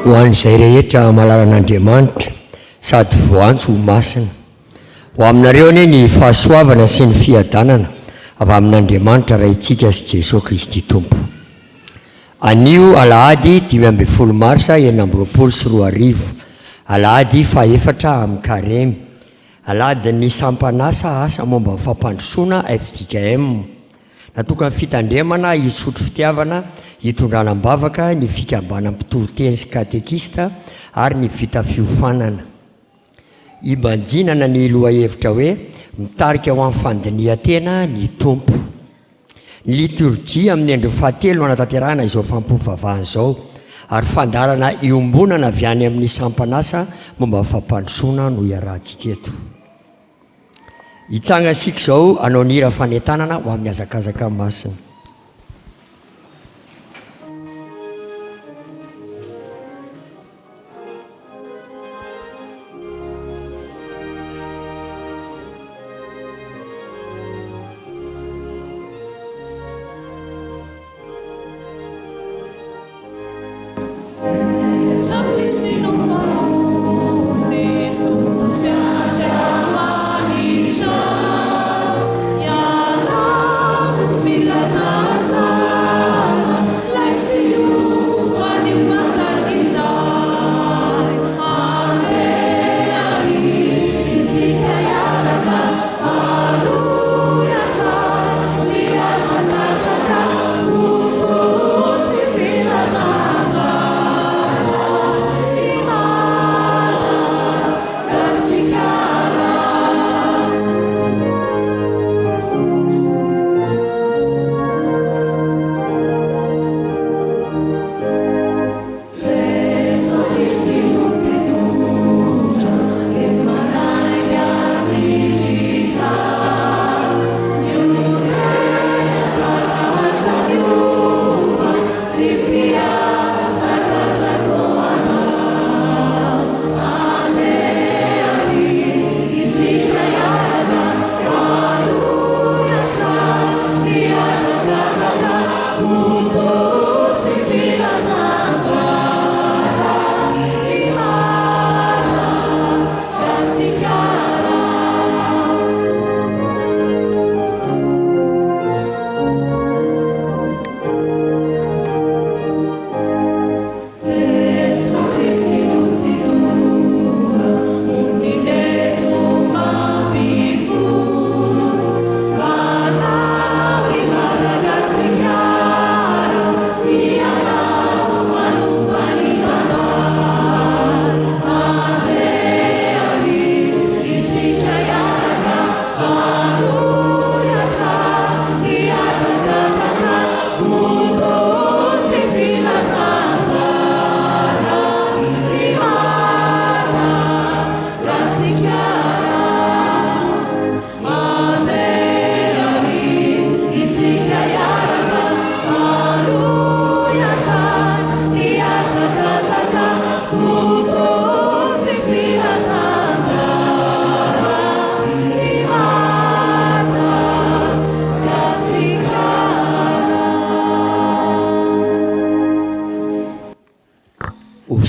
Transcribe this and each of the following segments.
ho an'izay rehetra malalan'Andriamanitra sady voantso ho masina ho aminareo anie ny fahasoavana sy ny fiadanana avy amin'Andriamanitra raintsika sy Jesosy Kristy tompo. Anio alahady 10 marsa 2024 alahady faefatra amin'ny Karemy alahady ny sampanasa asa momba ny fampandrosoana FJKM natokana fitandremana hisotro fitiavana hitondranam-bavaka ny fikambanam-pitoroteny sy katekista ary ny vita fiofanana. Ibanjinana ny lohahevitra hoe mitarika ho amin'ny fandinihan-tena ny tompo. Ny liturjia amin'ny andro fahatelo no anatanterahana izao fampovavahana izao ary fandarana iombonana avy any amin'ny sampanasa momba ny fampandrosoana no iarahantsika eto. Hitsangasika izao anao nira fanentanana ho amin'ny hazakazaka masina.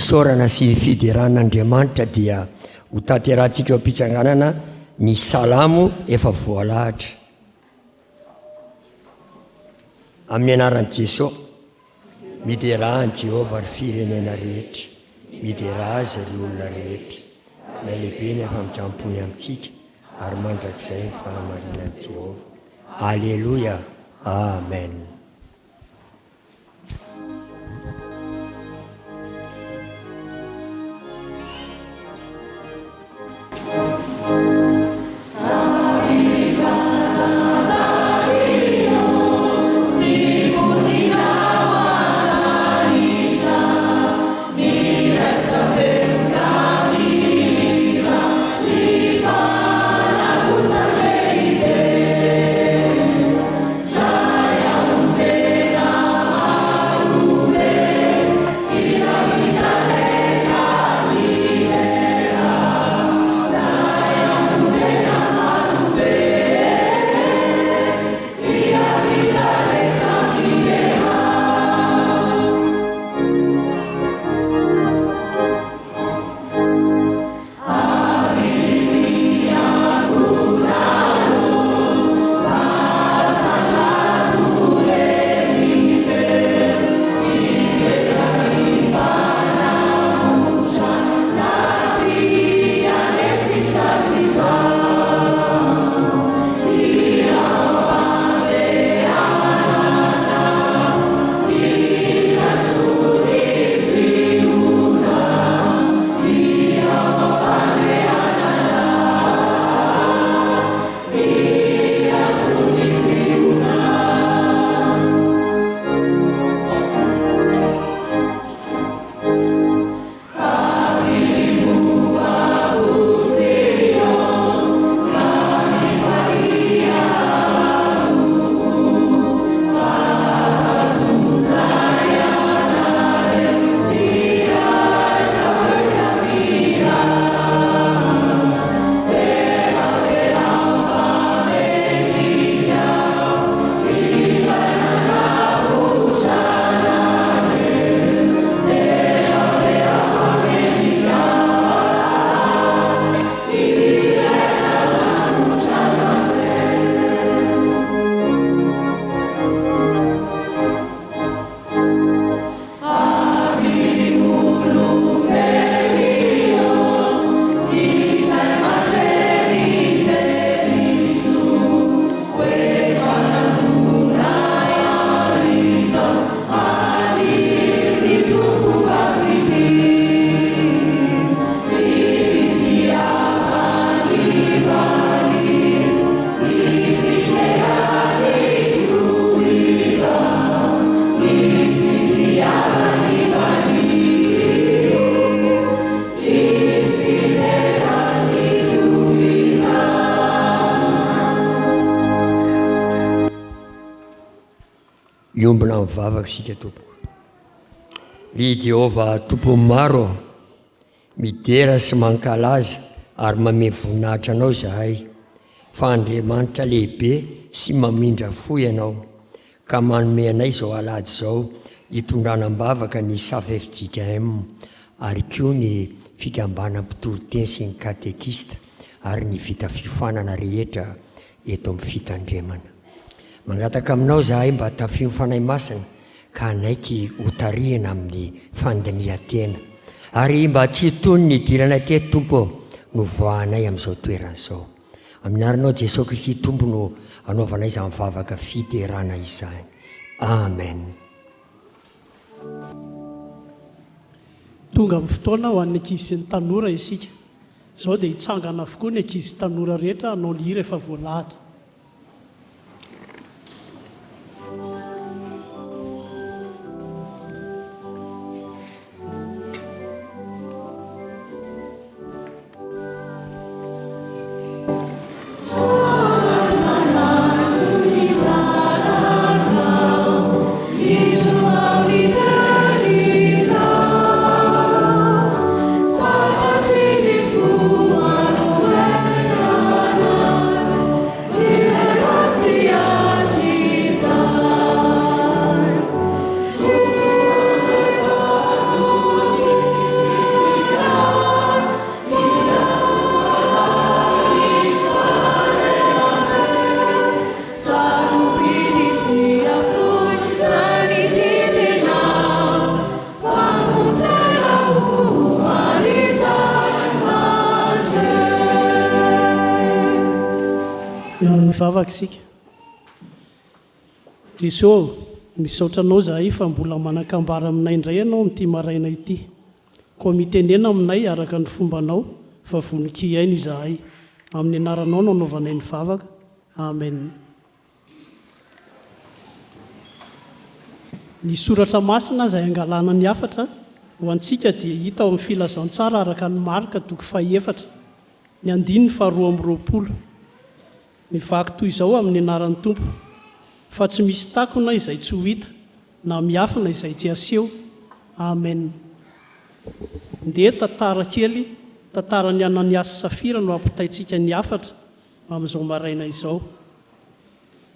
Fisaorana sy fideran'Andriamanitra dia ho tanterahantsika eo am-pitsanganana ny salamo efa voalahatra. Amin'ny anaran'i Jesosy, miderahan Jehovah ry firenena rehetra, mideraha azy ry olona rehetra, na lehibe ny famijam-pony amintsika ary mandrakizay ny fahamarinan'i Jehovah. Alleluia, amen. Saya iombona mivavaka isika tompoko. Ry Jehova tompo maro midera sy mankalaza ary mame voninahitra anao zahay, fa Andriamanitra lehibe sy mamindra fo ianao, ka manome anay izao alady izao hitondranam-bavaka ny SAFFJKM ary koa ny fikambanam-pitoroteny sy ny katekista ary ny vita fifanana rehetra eto amin'ny fitandremana. Mangataka aminao zahay mba tafio fanahy masina ka anaiky hotarihana amin'ny fandinihan-tena, ary mba tsy hitony ny dirana teto Tompo no voahanay amin'izao toerana izao. Amin'ny anaranao Jesosy Kristy Tompo no anaovanay izany mivavaka fiterana izany. Amen. Tonga amin'ny fotoana ho an'ny ankizy sy ny tanora isika. Izao dia hitsangana avokoa ny ankizy sy tanora rehetra hanao ny hira efa voalahatra. Mivavaka isika. Jesosy, misaotra anao zahay fa mbola manakambara aminay indray ianao amin'ity maraina ity. Koa mitenena aminay araka ny fombanao fa voninky aino izahay. Amin'ny anaranao no anaovanay ny vavaka. Amen. Ny soratra masina izay angalana ny afatra ho antsika dia hita ao amin'ny filazantsara araka ny Marka 4:4, ny 2:20. Ny vaky toy izao amin'ny anaran'ny Tompo, fa tsy misy takona izay tsy ho hita, na miafina izay tsy aseho. Amen. Ndeha tantara kely, tantaran'ny Ananiasy sy Safira no ampitaintsika ny afatra amin'izao maraina izao.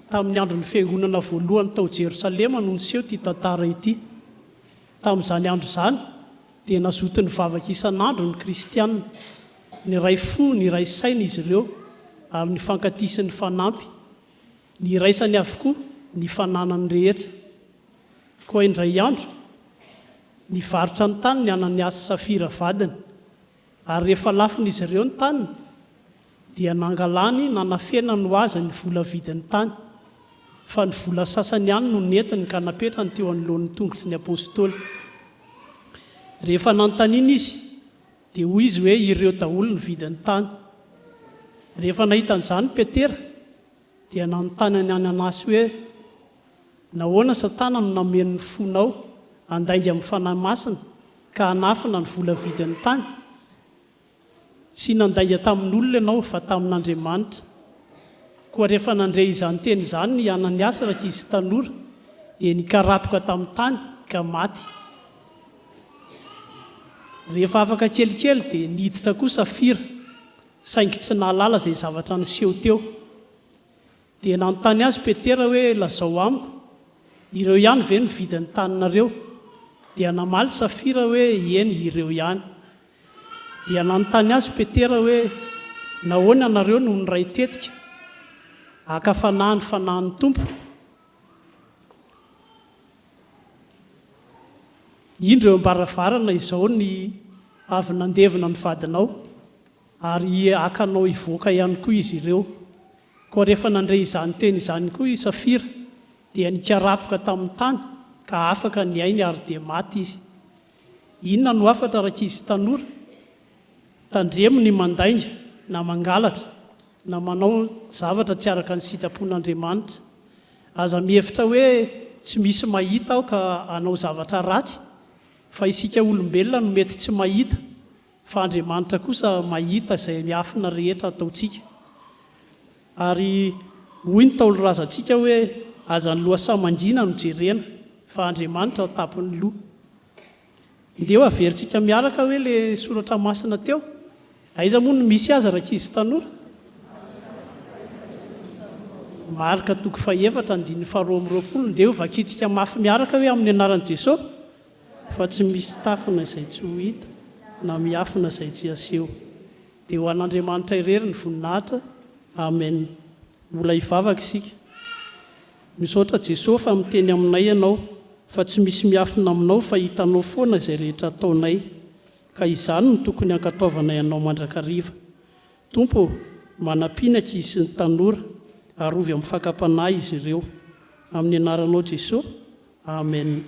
Tamin'ny andron'ny fiangonana voalohany tao Jerosalema no niseho ity tantara ity. Tamin'izany andro izany dia nazoto ny vavaka isan'andro ny kristianina, ny ray fo, ny ray saina izy ireo, ary ny fankatisa ny fanampy, ny iraisany avokoa ny fananany rehetra. Koa indray andro nivarotra ny tany ny Ananiasy sy Safira vadiny, ary rehefa lafin'izy ireo ny taniny dia nangalany nanafenany ho azy ny vola vidin'ny tany, fa ny vola sasany ihany no nentiny ka napetrany teo anoloan'ny tongotry ny apôstôly. Rehefa nanontaniana izy dia hoy izy hoe ireo daholo ny vidin'ny tany. Rehefa nahitan'izany Petera dia nanontany ny Ananiasy hoe nahoana Satana no nameno ny fonao handainga amin'ny fanahy masina ka hanafina ny vola vidin'ny tany? Tsy nandainga tamin'olona ianao fa tamin'Andriamanitra. Koa rehefa nandray izany teny izany ny Ananiasy rankizy tanora dia nikarapoka tamin'ny tany ka maty. Rehefa afaka kelikely dia niditra koa Safira, saingy tsy nahalala izay zavatra niseho teo. Dia nanontany azy Petera hoe lazao amiko, ireo ihany ve ny vidin'ny taninareo? Dia namaly Safira hoe eny ireo ihany. Dia nanontany azy Petera hoe nahoana anareo no niray tetika haka-fanahy fanahin'ny Tompo? Indro eo ambaravarana izao ny avy nandevina ny vadinao, ary hakanao hivoaka ihany koa izy ireo. Koa rehefa nandray izany teny izany koa i Safira dia nikarapoka tamin'ny tany ka afaka ny ainy ary dia maty izy. Inona no afatra rankizy tanora? Tandremo ny mandainga na mangalatra na manao zavatra tsy araka ny sitrapon'Andriamanitra. Aza mihevitra hoe tsy misy mahita aho ka hanao zavatra ratsy, fa isika olombelona no mety tsy mahita, fa Andriamanitra kosa mahita izay miafina rehetra ataontsika. Ary hoy ny taolo razantsika hoe aza ny loha samangina no jerena fa Andriamanitra ao tapon'ny loha. Ndeo averintsika miaraka hoe le soratra masina teo. Aiza moa no misy azy rakizy tanora? Marika toko 4:22 ndeo vakitsika mafy miaraka hoe amin'ny anaran'i Jesosy fa tsy misy takona izay tsy ho hita na miafina izay tsy aseho. Dia ho an'Andriamanitra irery ny voninahitra. Amen. Mbola hivavaka isika. Misaotra Jesosy fa miteny aminay ianao fa tsy misy miafina aminao fa hitanao foana izay rehetra ataonay, ka izany no tokony hankataovanay ianao mandrakariva. Tompo, manapinaka izy sy ny tanora, arovy amin'ny fakapanahy izy ireo. Amin'ny anaranao Jesosy. Amen.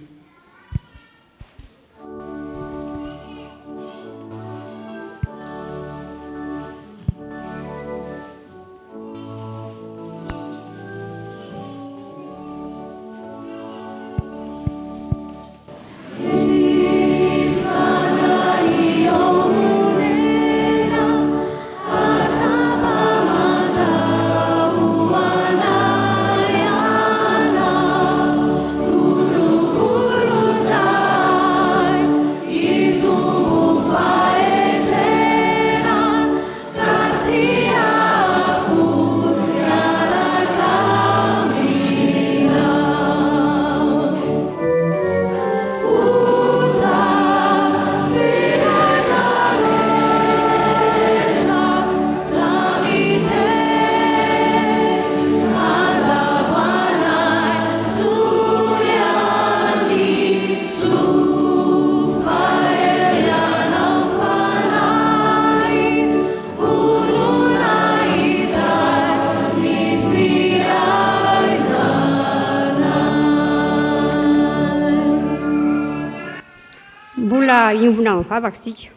Imbona mivavaka sika.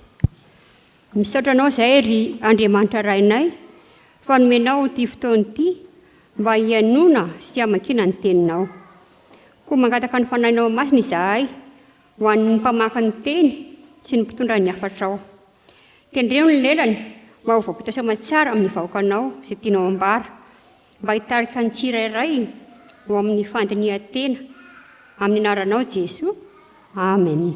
Misaotra anao izay ry Andriamanitra rainay fa nomenao ty fotoana ity mba hianona sy hamakiana ny teninao. Koa mangataka ny fanahinao masina izahay ho an'ny mpamaka ny teny sy ny mpitondra ny hafatrao. Tendreno ny lelany mba ho voapita soamantsara amin'ny vahoakanao izay tianao ambara, mba hitarika ny tsirairay ho amin'ny fandinihan-tena. Amin'ny anaranao Jesosy. Amen.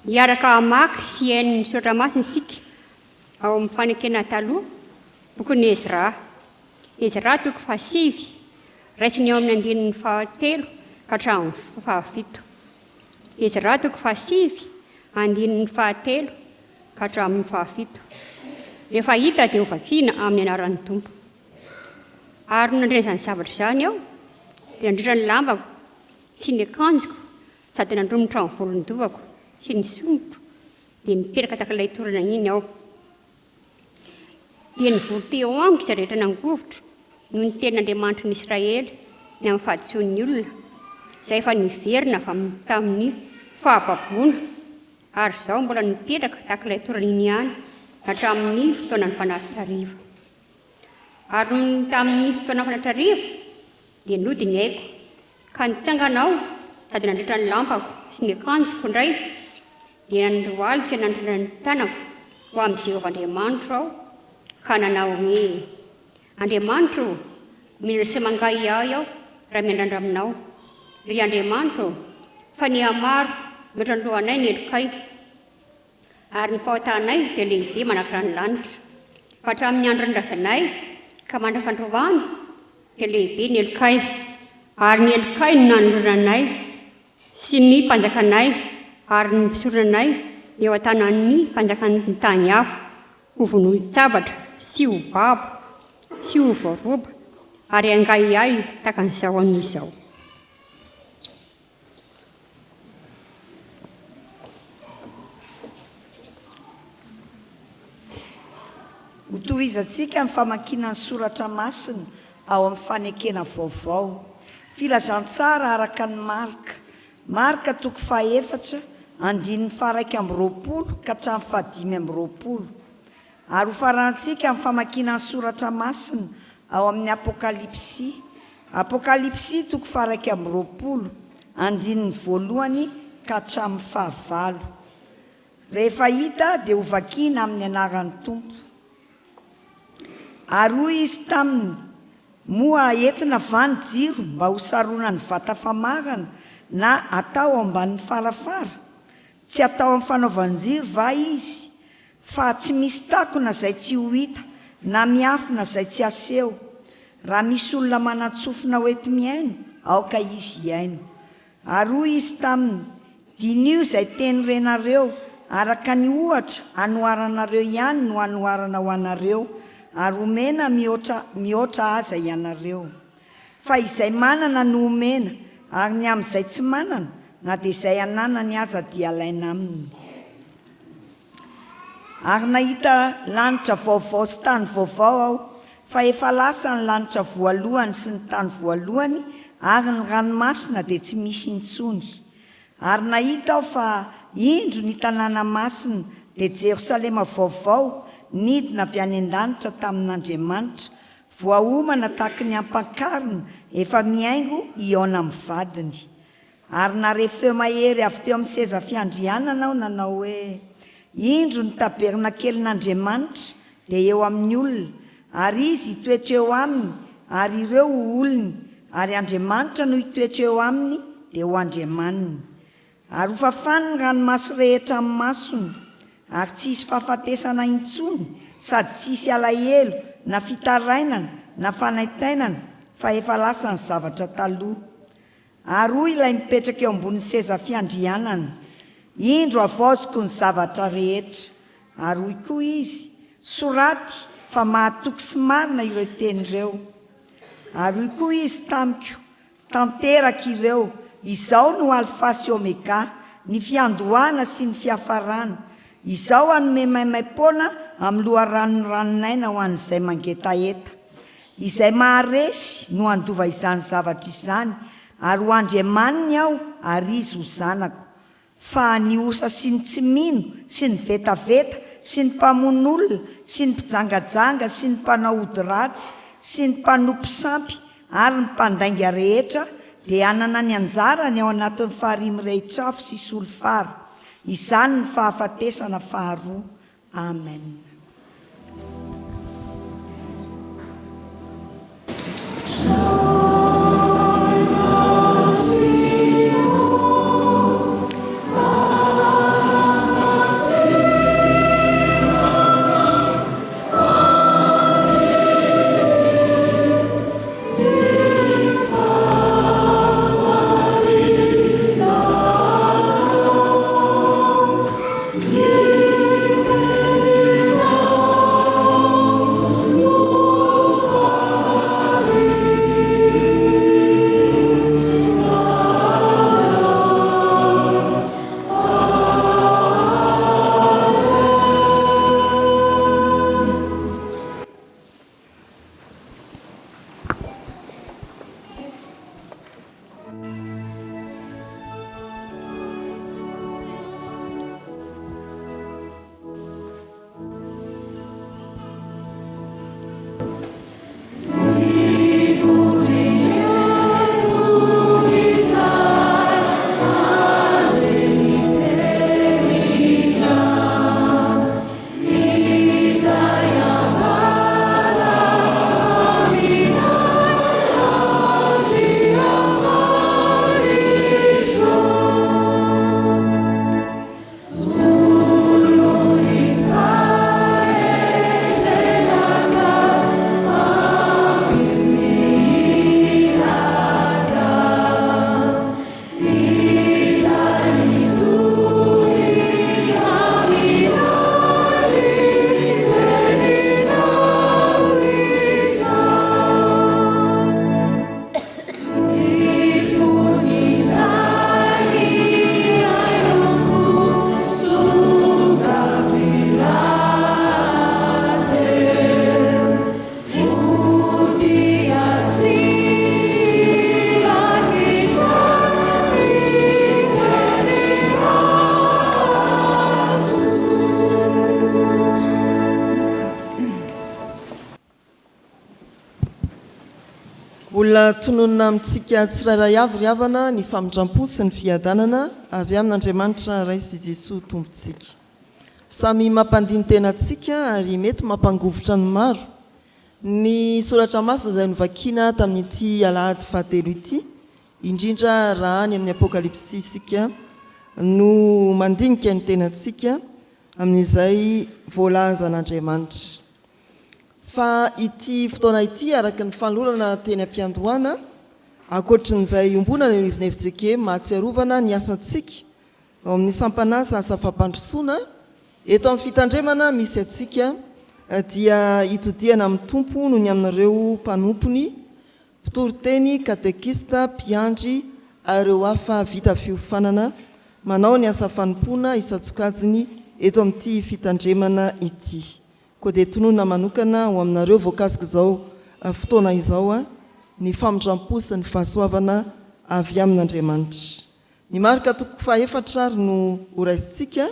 Hiaraka hamaky sy hain'ny soratra masina isika ao amin'ny fanekena taloha bokin'ny Ezra. Ezra toko 5 raisiny ao amin'ny 7 ka hatramin'ny 7. Ezra toko 5 7 ka hatramin'ny 7. Rehefa hita dia ho vakiana amin'ny anaran'ny Tompo. Ary nandrena izany zavatra izany aho dia nandritra ny lambako sy ny akanjoko sady nandromotra ny volon-dovako sy ny sompro dia niperaka takilay torana iny aho. Dia nivory teo amiko izay rehetra nangovitra noho ny tenin'Andriamanitra ny Israely ny amin'ny fahadisoan'ny olona izay efa niverina tamin'ny fahababoana, ary izao mbola nipetraka takilay torana iny ihany hatramin'ny fotoanan'ny fanahtariva. Ary tamin'ny fotoanan'ny fanahtariva dia nody ny haiko ka nitsanganao sady nandritra ny lampako sy ny akanjoko indray dia nandohalika nandritra ny tanako ho amin'ny Jehovah Andriamanitra aho ka nanao hoe: Andriamanitra, mino sy mangay aho raha miandrandra aminao. Ry Andriamanitra, fa ny amaro miotra ny lohanay ny elokay, ary ny fahotanay dia lehibe manakira ny lanitra. Fa hatramin'ny andro nydrazanay ka mandrakandroany dia lehibe ny elokay, ary ny elokay no nanondronanay sy ny mpanjakanay ary ny mpisoronanay eo an-tanan'ny mpanjakan'ny tany hafa ho vonon-tsabatra sy ho babo sy ho voaroba ary angay ahy takan'izao an'izao. Ho tohizantsika ny famakiana ny soratra masina ao amin'ny fanekena vaovao. Filazantsara araka ny Marka toko 4 andininy 1:20 ka hatramin'ny 5:20. Ary ho farantsika ny famakiana ny soratra masina ao amin'ny Apokalipsy toko 1:20 andininy 1 ka hatramin'ny 9. Rehefa hita dia ho vakiana amin'ny anaran'ny Tompo. ary hoy izy taminy: moa entina vany jiro mba ho sarona ny vata famarana na atao amban'ny farafara? Tsy atao amin'ny fanaovan-jiro va izy? Fa tsy misy takona izay tsy ho hita na miafina izay tsy aseho. Raha misy olona manatsofina hoety miaino, aoka izy hiaino. Ary hoy izy taminy: dinio izay teny renareo, araka ny ohatra anoharanareo ihany no anoharana ho anareo, ary omena mihoatra aza ianareo. Fa izay manana no omena, ary ny amin'izay tsy manana, na dia izay anana ny aza dia alaina aminy. Ary nahita lanitra vaovao sy tany vaovao aho, fa efa lasa ny lanitra voalohany sy ny tany voalohany, ary ny ranomasina dia tsy misy intsony. Ary nahita aho fa indro ny tanàna masina dia Jerosalema vaovao, nidina avy any an-danitra tamin'Andriamanitra, voahomana tahaka ny ampankarina efa miaingo iona amin'ny vadiny. Ary narefeo mahery avy teo amin'ny seza fiandrianana aho nanao hoe: indro ny tabernakelin'Andriamanitra dia eo amin'ny olona, ary izy hitoetra eo aminy, ary ireo ho olony, ary Andriamanitra no hitoetra eo aminy dia ho Andriamaniny. Ary ho fafany ny ranomaso rehetra amin'ny masony, ary tsy hisy fahafatesana intsony, sady tsy hisy alahelo na fitarainana na fanaitainana, fa efa lasa ny zavatra taloha. Ary hoy ilay mipetraka eo ambony seza fiandrianana: indro avaoziko ny zavatra rehetra. Ary hoy koa izy: soraty fa mahatoky sy marina ireo tenyreo. Ary hoy koa izy tamiko: tanteraka ireo, izao no alfa sy omega, ny fiandohana sy ny fiafarana. Izao hanome maimaim-poana amin'ny loharanony ranonaina ho an'izay mangetaeta. Izay maharesy no handova izany zavatra izany, ary ho Andriamaniny aho, ary izy ho zanako. Fa ny osa sy ny tsy mino sy ny vetaveta sy ny mpamon'olona sy ny mpijangajanga sy ny mpanao ody ratsy sy ny mpanompo sampy ary ny mpandainga rehetra dia hanana ny anjarany ao anatin'ny faharimy rehitrafo sy solofara. Izany ny fahafatesana faharoa. Amen. Olona tononona amintsika tsirairay avy ry havana ny famindram-po sy ny fiadanana avy amin'Andriamanitra Ray sy Jesosy tompontsika. Samy mampandiny tena antsika ary mety mampangovotra ny maro. ny soratra masina izay novakina tamin'ity alahady fahatelo ity indrindra raha any amin'ny apokalipsy isika no mandinika ny tenantsika amin'izay voalaza an'Andriamanitra fa ity fotoana ity araka ny fanolorana teny am-piandohana ankoatrin'izay ombonana eo ivonevitsike mahatsiarovana ny asantsika ao amin'ny sampanasa asa fampandrosoana eto amin'ny fitandremana misy atsika dia itodiana amin'ny tompo no ny amin'ireo mpanompony mpitoroteny katekista mpiandry areo hafa vita fiofanana manao ny asa fanompoana isatsokajiny eto amin'ity fitandremana ity koa dia tonona manokana ho aminareo voakasika izao fotoana izao ny famindrampo sy ny fahasoavana avy amin'Andriamanitra ny marika toko faefatra ary no horaisintsika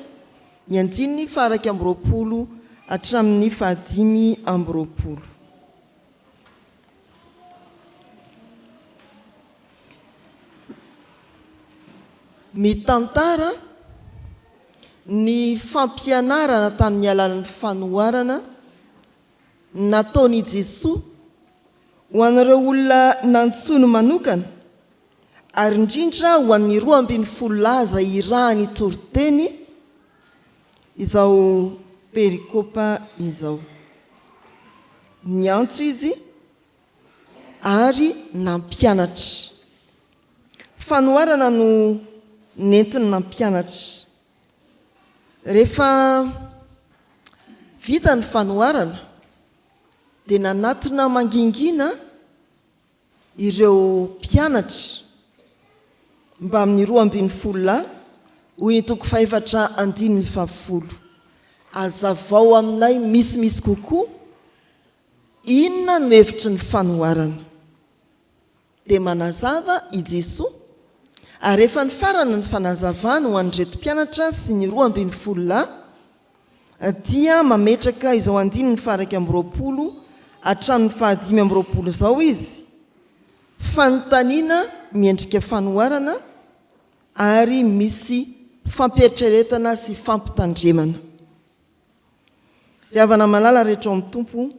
ny andininy faaraky amby roapolo hatramin'ny fahadimy amby roapolo mitantara ny fampianarana tamin'ny alalan'ny fanoharana nataony Jesoa ho an'ireo olona nantsoiny manokana ary indrindra ho an'ny 12 laza irahany toroteny izao perikopa izao ny antso izy ary nampianatra fanoharana no nentiny nampianatra rehefa vita ny fanoharana dia nanatona mangingina ireo mpianatra mba amin'ny 12 lahy hoy ny toko faefatra andiny ny 70 azavao aminay misimisy kokoa inona no hevitry ny fanoharana dia manazava i Jesoa ary rehefa ny farana ny fanazavana ho an'reto mpianatra sy ny 12 lahy dia mametraka izao andiny ny faraky amby roapolo hatramin'ny fahadimy amby roapolo izao izy fanontaniana miendrika fanoharana ary misy fampietreretana sy fampitandremana riavana malala rehetra amin'ny tompo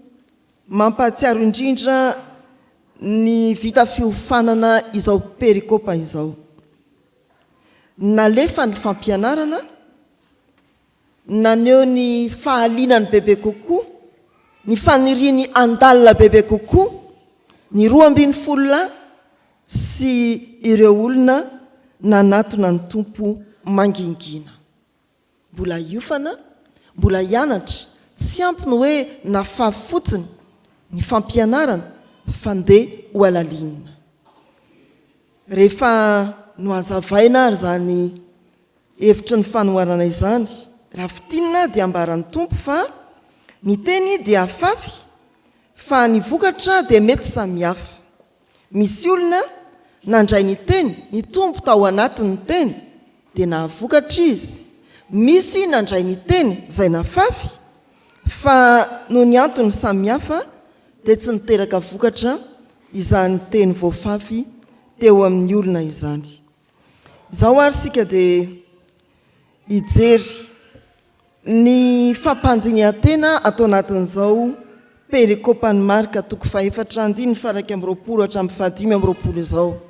mampahatsiaro indrindra ny vita fiofanana izao perikopa izao nalefa ny fampianarana naneo ny fahalinany bebe kokoa ny faniriany andalina bebe kokoa ny 12 lahy sy ireo olona nanatona ny tompo mangingina mbola iofana mbola hianatra tsy ampiny hoe nafafy fotsiny ny fampianarana fandeha ho alalinina rehefa no azavaina ary zany hevitry ny fanoharana izany raha fitinina dia ambaran'ny tompo fa ny teny dia afafy fa ny vokatra dia mety samihafa misy olona nandray ny teny ny tompo tao anatin'ny teny dia nahavokatra izy misy nandray ny teny izay nafafy fa no ny antony samihafa dia tsy niteraka vokatra izany teny voafafy teo amin'ny olona izany izao ary sika dia hijery ny fampandinian-tena atao anatin'izao perikopany marika toko faefatra andiny faraky amby roapolo hatramin'ny fahadimy amby roapolo izao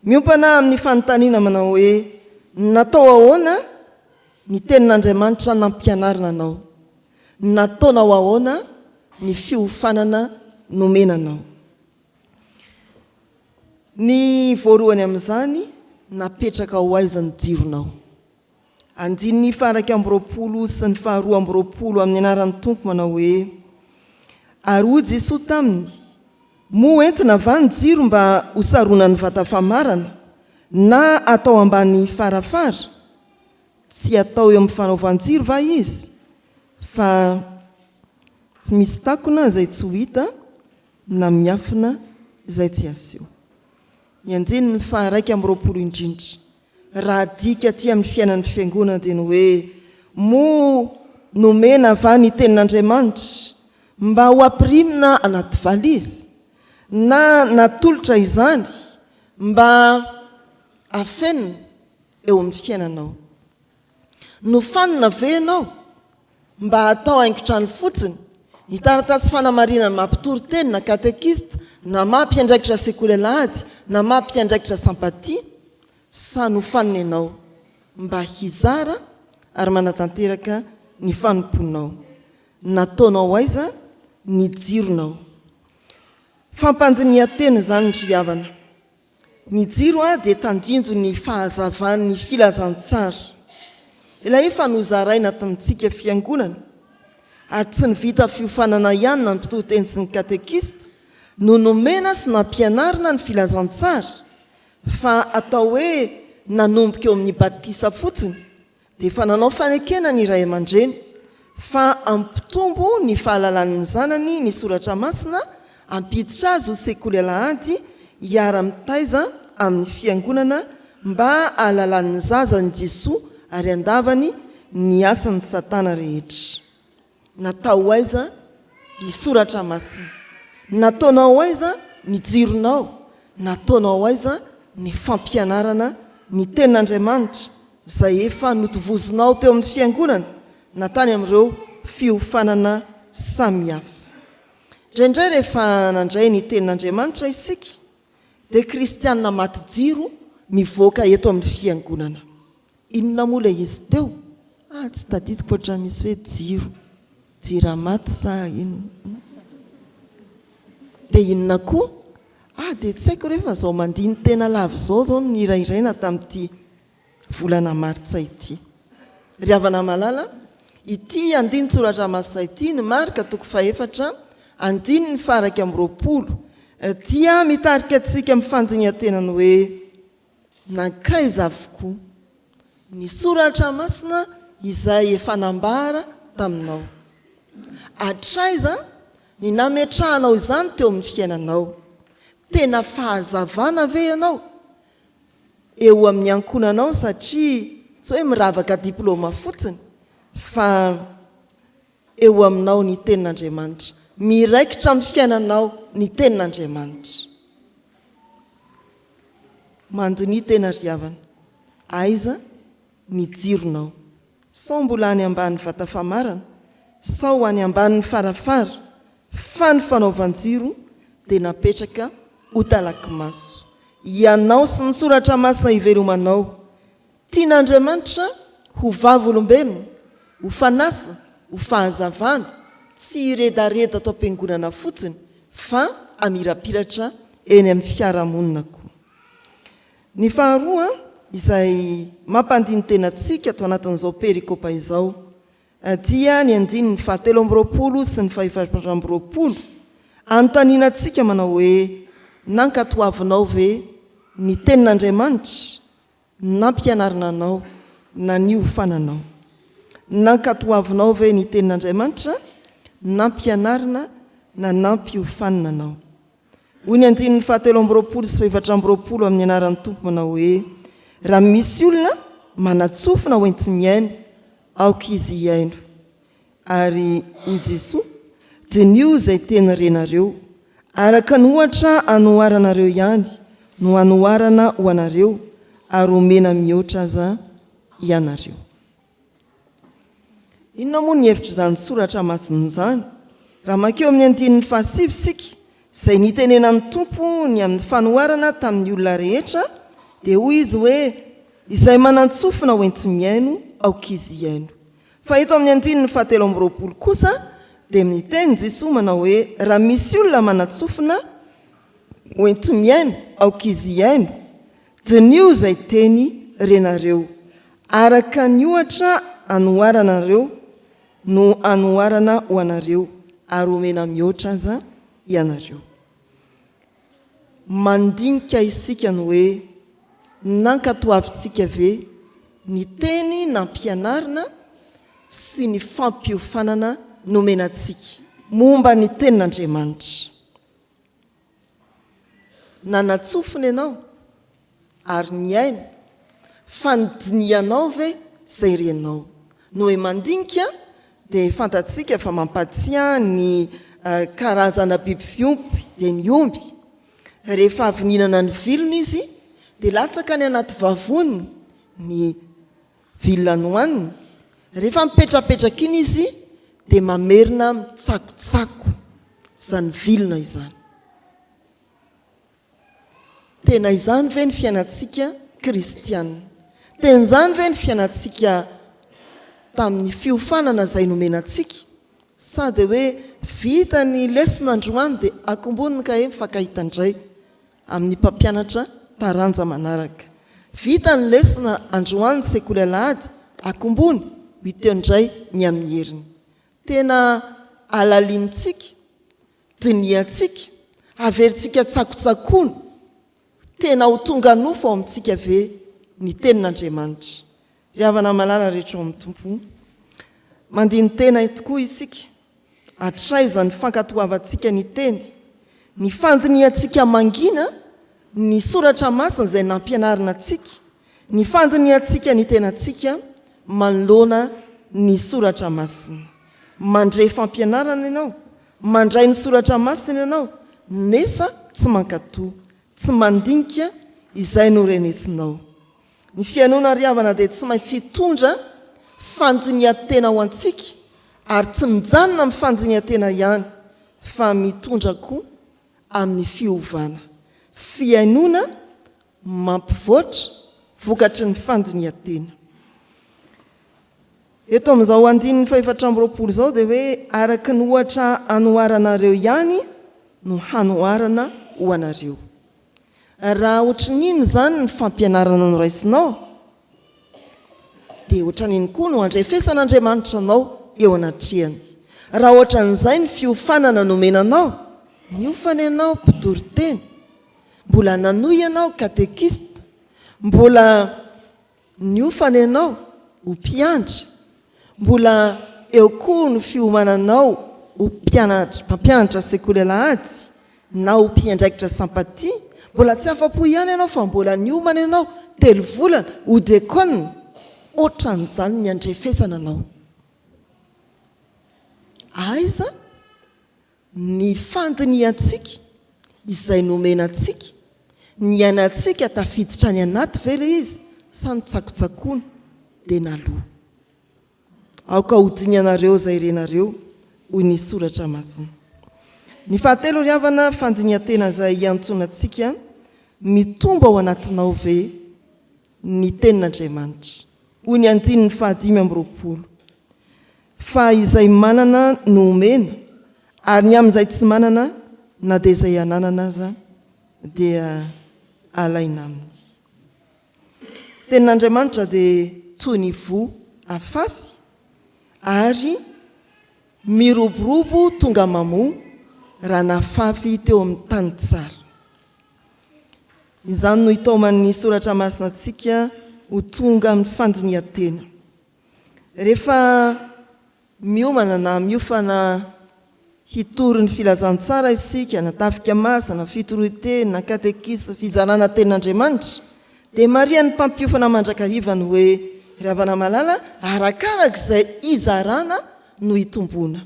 miompana amin'ny fanontaniana manao hoe natao ahoana ny tenin'Andriamanitra nampianarina anao nataonao ahoana ny fiofanana nomenanao ny voalohany amin'izany napetraka ho aizany jironao andiny faraky amby roapolo sy ny faharoa amby roapolo amin'ny anaran'ny tompo manao hoe ary hoy Jesoa taminy moa entina va ny jiro mba hosarona ny vata famarana na atao ambany farafara tsy atao eo amin'ny fanaovan-jiro va izy fa tsy misy takona izay tsy ho hita na miafina izay tsy aseho ny andiny ny faharaiky amby roapolo indrindra raha dika aty amin'ny fiainan'ny fiangonana dia ny hoe moa nomena va ny tenin'Andriamanitra mba ho ampirimina anaty valizy na natolotra izany mba afenina eo amin'ny fiainanao nofanina ve ianao mba atao haingotrano fotsiny ny taratasy fanamarinana mampitory teny na katekista na mampiandraikitra sekoly lahady na mampiandraikitra sampatia sa nofaniny ianao mba hizara ary manatanteraka ny fanomponao nataonao aiza ny jironao fampandiniateny zany ny havana ny jiro dia tandinjo ny fahazavan'ny filazantsara ilay efa nozaraina tamintsika fiangonana ary tsy ny vita fiofanana ihany na mpitoteny sy ny katekista no nomena sy nampianarina ny filazantsara fa atao hoe nanomboka eo amin'ny batisa fotsiny dia efa nanao fanekena ny iray aman-dreny fa ampitombo ny fahalalan'ny zanany ny soratra masina ampiditra azy ho sekoly alahady hiara-mitaiza amin'ny fiangonana mba alalan'ny zazany Jesoa ary andavany ny asan'ny satana rehetra natao aiza ny soratra masina nataonao aiza ny jironao nataonao aiza ny fampianarana ny tenin'Andriamanitra izay efa notovozinao teo amin'ny fiangonana natany amin'ireo fiofanana samihafa indraindray rehefa nandray ny tenin'Andriamanitra isika dia kristianina maty jiro mivoaka eto amin'ny fiangonana inona moa ilay izy teo tsy tadidiko ohatran'ny misy hoe jiro maty sa inona dia inona koa dia tsy haiko rehefa zao mandiny tena lava zao ny irairaina tamin'ity volana martsa ity ry havana malala ity andiny tsoratra masina ity ny marika 4 andiny ny faraka amin'ny 20 dia mitarika antsika amin'ny fandiniantenany hoe nankaiza avokoa ny soratra masina izay efa nambara taminao atraiza ny nametrahanao izany teo amin'ny fiainanao tena fahazavana ve ianao eo amin'ny ankonanao satria tsy hoe miravaka diplôma fotsiny fa eo aminao ny tenin'Andriamanitra miraikitra amin'ny fiainanao ny tenin'Andriamanitra mandiny tena ry havana aiza ny jironao sao mbola any ambanin'ny vatafamarana sao any ambanin'ny farafara fa ny fanaovan-jiro dia napetraka ho talaky maso ianao sy ny soratra masina ivelomanao tian'Andriamanitra ho vavolombelona ho fanasa ho fahazavana tsy iredareda atao am-piangonana fotsiny fa amirapiratra eny amin'ny fiarahamonina koa ny faharoa izay mampandiny tenantsika atao anatin'izao perikopa izao dia ny andiny ny 7 sy ny 8 anotaninantsika manao hoe nankatoavinao ve ny tenin'Andriamanitra nampianarina anao na niofananao nankatoavinao ve ny tenin'Andriamanitra nampianarina na nampiofanina anao hoy ny andiny ny 7 sy 8 amin'ny anaran'ny tompo manao hoe raha misy olona manatsofina hoenty miaino aoka izy hiaino ary i Jesoa dia nio izay teny renareo araka ny ohatra anoharanareo ihany no anoharana ho anareo ary omena mihoatra aza ianareo inona moa ny hevitra izany soratra masina izany raha makeo amin'ny andinin'ny 7 sika izay nitenenan'ny tompo ny amin'ny fanoharana tamin'ny olona rehetra dia hoy izy hoe izay manantsofina hoenty miaino aoka izy hiaino fa eto amin'ny andininy 7 kosa dia miteny Jesoa manao hoe raha misy olona manatsofina hoenty miaino aoka izy hiaino dia nio izay teny renareo araka ny ohatra anoharana nareo no anoharana ho anareo ary omena mihoatra aza ianareo mandinika isika ny hoe nankatoavintsika ve ny teny nampianarina sy ny fampiofanana nomenantsika momba ny tenin'Andriamanitra nanatsofina ianao ary ny aino fa nydinianao ve izay renao no hoe mandinika dia fantatsika fa mampatsiah ny karazana biby fiompy dia ny omby rehefa avy nihinana ny vilona izy dia latsaka ny anaty vavony ny vilona nohaniny rehefa mipetrapetraka iny izy dia mamerina mitsakotsako zany vilona izany. Tena izany ve ny fiainantsika kristianina? Tena izany ve ny fiainantsika tamin'ny fiofanana izay nomenantsika? Sady hoe vita ny lesona androany dia akomboniny ka hoe mifankahita indray amin'ny mpampianatra taranja manaraka. Vita ny lesona androany sekoly alahady, akombony hiteo indray ny amin'ny heriny. Tena alalinitsika, diniantsika, averintsika tsakotsakoana, tena ho tonga nofo ao amintsika ve ny tenin'Andriamanitra. Ry havana malala rehetra ao amin'ny tompo, mandiny tena tokoa isika, hatraiza ny fankatoavantsika ny teny, ny fandiniantsika mangina, ny soratra masina izay nampianarina antsika, ny fandiniantsika ny tenantsika manoloana ny soratra masina. Mandray fampianarana ianao, mandray ny soratra masina ianao, nefa tsy mankatoa, tsy mandinika izay norenesinao. Ny fianona ry havana dia tsy maintsy hitondra fandinian-tena ho antsika, ary tsy mijanona amin'ny fandinian-tena ihany, fa mitondra koa amin'ny fiovana. Fiainona mampivoatra vokatry ny fandinian-tena. Eto amin'izao andininy 420 izao dia hoe araka ny ohatra hanoharanareo ihany no hanoharana ho anareo. Raha ohatran'iny izany ny fampianarana noraisinao, dia ohatran'iny koa no andrefesan'Andriamanitra anao eo anatrehany. Raha ohatran'izay ny fiofanana nomenanao, miofana ianao mpitory-teny, mbola nanohy ianao katekista, mbola niofana ianao ho mpiandry, mbola eo koa ny fiomananao ho mpampianatra sekoly alahady na ho mpiandraikitra sampatia, mbola tsy afa-po ihany ianao fa mbola niomana ianao 3 volana ho dekona, ohatran'izany ny andrefesana anao. Aiza ny fandiniantsika izay nomenantsika, ny ainatsika tafiditra ny anaty ve ilay izy, sa ny tsakotsakoana dia naloha. Aoka hodiny anareo izay renareo hoy ny soratra masina. Ny fahatelo ry havana, fandinian-tena izay hiantsonantsika mitomba ao anatinao ve ny tenin'Andriamanitra. Hoy ny andininy 5:20. Fa izay manana no omena, ary ny amin'izay tsy manana na dia izay ananana aza dia alaina aminy. Tenin'Andriamanitra dia toy ny vo afafy ary miroborobo tonga mamoa raha nafafy teo amin'ny tany tsara. Izany no hitaoman'ny soratra masina antsika ho tonga amin'ny fandinian-tena. Rehefa miomana na miofana hitory ny filazantsara isika, na tafika masina, fitorohiteny, na katekisa, fizarana tenin'Andriamanitra, dia maria ny mpampiofana mandrakarivany hoe ry havana malala, arakaraka izay izarana no hitombona.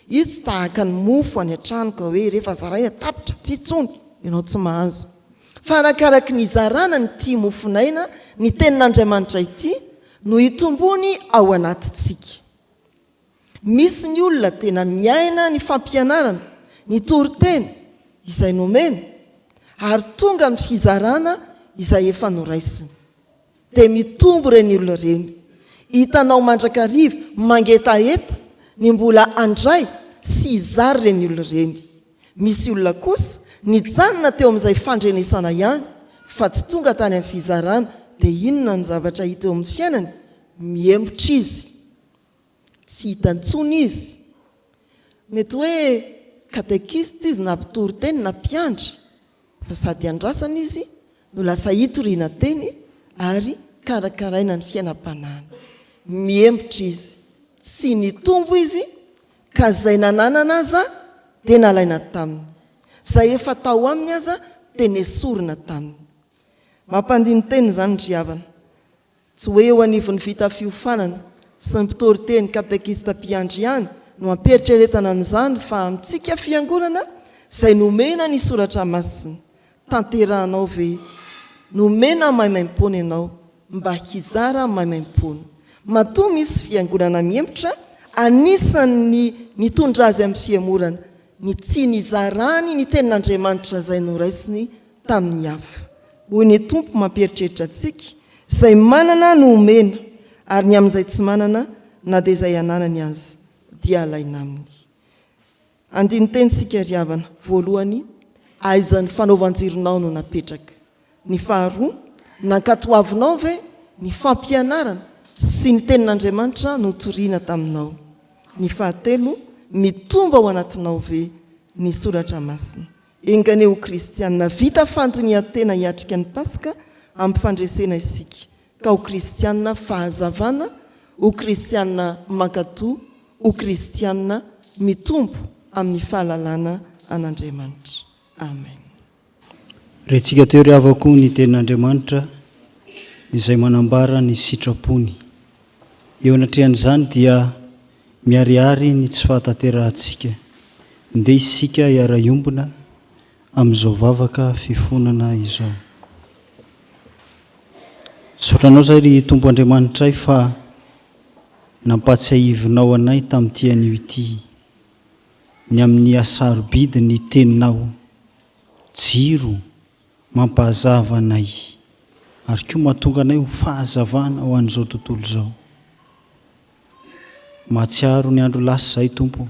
Io tsy tahaka ny mofo any an-trano ka hoe rehefa zaraina tapitra tsy itsony, ianao tsy mahazo. Fa arakaraka ny izarana ny tia mofonaina, ny tenin'Andriamanitra ity no hitombony ao anatitsika. Misy ny olona tena miaina ny fampianarana, ny toriteny izay nomena, ary tonga ny fizarana izay efa noraisiny. Dia mitombo ireny olona ireny. Hitanao mandrakariva, mangetaeta, ny mbola andray sy izary ireny olona ireny. Misy olona kosa nijanona teo amin'izay fandrenesana ihany, fa tsy tonga tany amin'ny fizarana, dia inona ny zavatra hita eo amin'ny fiainany? Miembotra izy, tsy hitantsony izy. Mety hoe katekista izy, na mpitory-teny, na mpiandry, fa sady andrasana izy no lasa hitoriana teny ary karakaraina ny fiainam-panahiny. Miembotra izy, tsy nitombo izy, ka izay nananana aza dia nalaina taminy, izay efa tao aminy aza dia nesorina taminy. Mampandiny teny izany ry havana, tsy hoe eo anivon'ny vita fiofanana sy ny mpitory-teny, katekista, mpiandry ihany no ampieritrretana an'izany, fa amintsika fiangonana izay nomena ny soratra masina. Tanterahanao ve? Nomena maimaim-pona ianao mba hizara maimaim-pona. Matoa misy fiangonana miembotra anisany nitondra azy amin'ny fiamorana ny tsy nizarany ny tenin'Andriamanitra izay noraisiny tamin'ny hafa. Hoy ny Tompo mampieritreritra antsika izay manana no omena ary ny amin'izay tsy manana na dia izay ananany azy dia alaina aminy. Andiny teny sika riavana. Voalohany, aizan'ny fanaovan-jironao no napetraka. Ny faharoa, nankatoavinao ve ny fampianarana sy ny tenin'Andriamanitra no toriana taminao. Ny fahatelo, mitomba ao anatinao ve ny soratra masina. Engany ho kristianina vita fandinian-tena hiatrika ny Paska amin'ny fandresena isika. Ka ho kristianina fahazavana, ho kristianina mankatoa, ho kristianina mitombo amin'ny fahalalana an'Andriamanitra. Amen. Retsika teo ry havako ny tenin'Andriamanitra izay manambara ny sitrapony. Eo anatrehan'izany dia miariary ny tsy fahatanterantsika. Ndeha isika hiara-iombona amin'izao vavaka fifonana izao. Saotranao zay ry Tompo Andriamanitra fa nampatsiahivinao anay tamin'ity anio ity, ny amin'ny asarobidy ny teninao, jiro mampahazava anay, ary koa mahatonga anay ho fahazavana ho an'izao tontolo izao. Mahatsiaro ny andro lasa izay Tompo,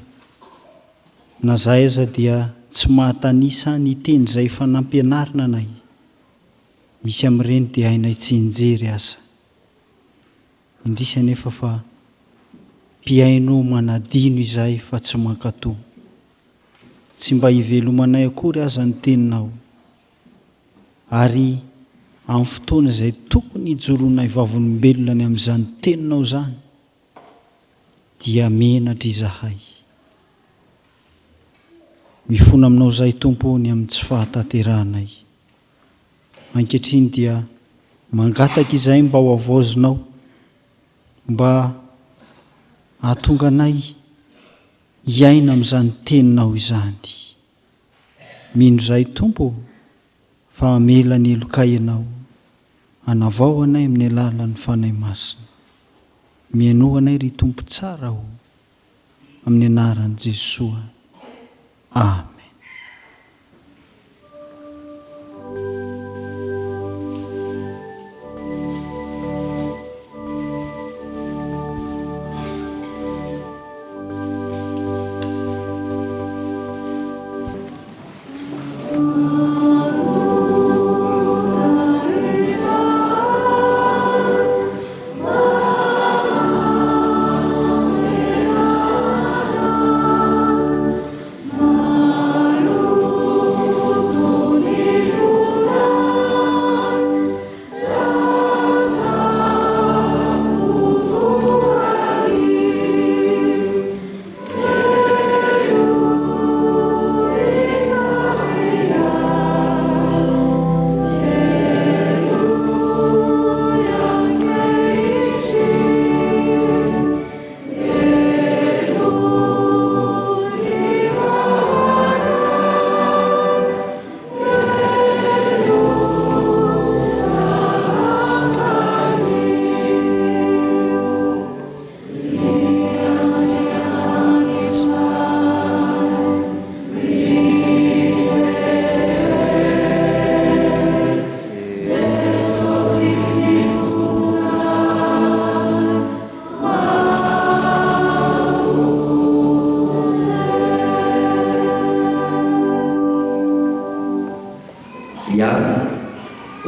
na zay aza dia tsy mahatanisa ny teny izay efa nampianarina anay. Misy amin'ireny dia hainay tsy injery aza. Indrisy anefa fa mpiaino manadino izay fa tsy mankatoa. Tsy mba hivelomanay akory aza ny teninao. Ary amin'ny fotoana izay tokony hijoroanay vavolombelona ny amin'izany teninao zany, dia menatra izahay. Mifona aminao izay Tompo ny amin'ny tsy fahatanteranay. Ankehitriny dia mangataka izay mba ho avozinao, mba hahatonga anay hiaina amin'izany teninao izany. Mino izay Tompo fa amela ny elokainao, hanavao anay amin'ny alalan'ny fanahy masina. Mianoa anay ry Tompo tsara ho, amin'ny anaran'i Jesoa. Amen.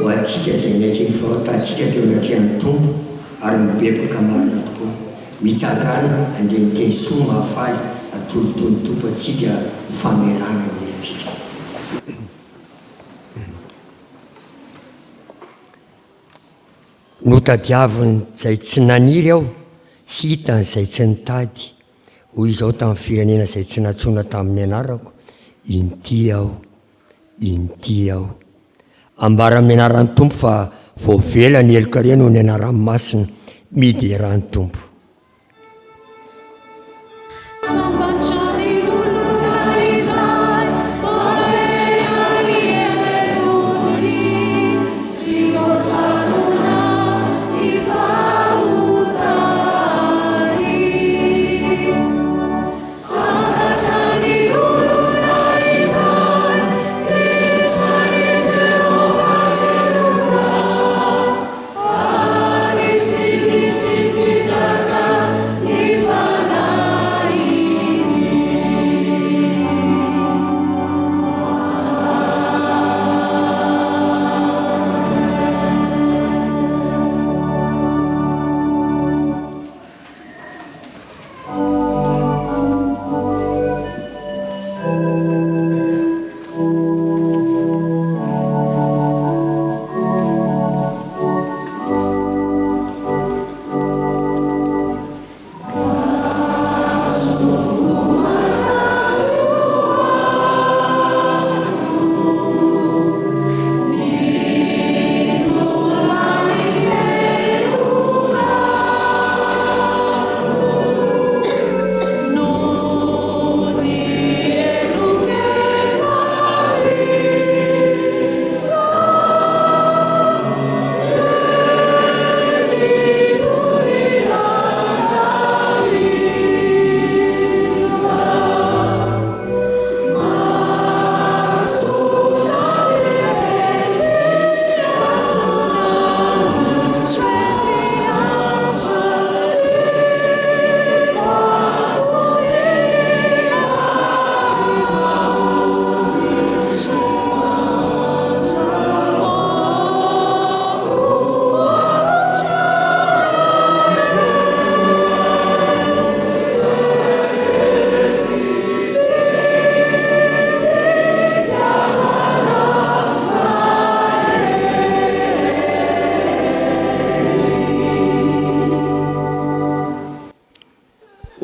ho atsika izay naiky ny fahotantsika teo anatrehan'ny Tompo ary mibebaka marina tokoa. Mitsarany andeha miteny soa mahafaly atolotony Tompo atsika ho famerana ny atsika. Notadiaviny izay tsy naniry aho sy hitany izay tsy nitady, hoy izao tamin'ny firenena izay tsy natsoina tamin'ny anarako, inty aho, inty aho. Ambara amin'ny anaran'ny Tompo fa voavela ny elokarea noho ny anaran'ny masina midy eran'ny Tompo.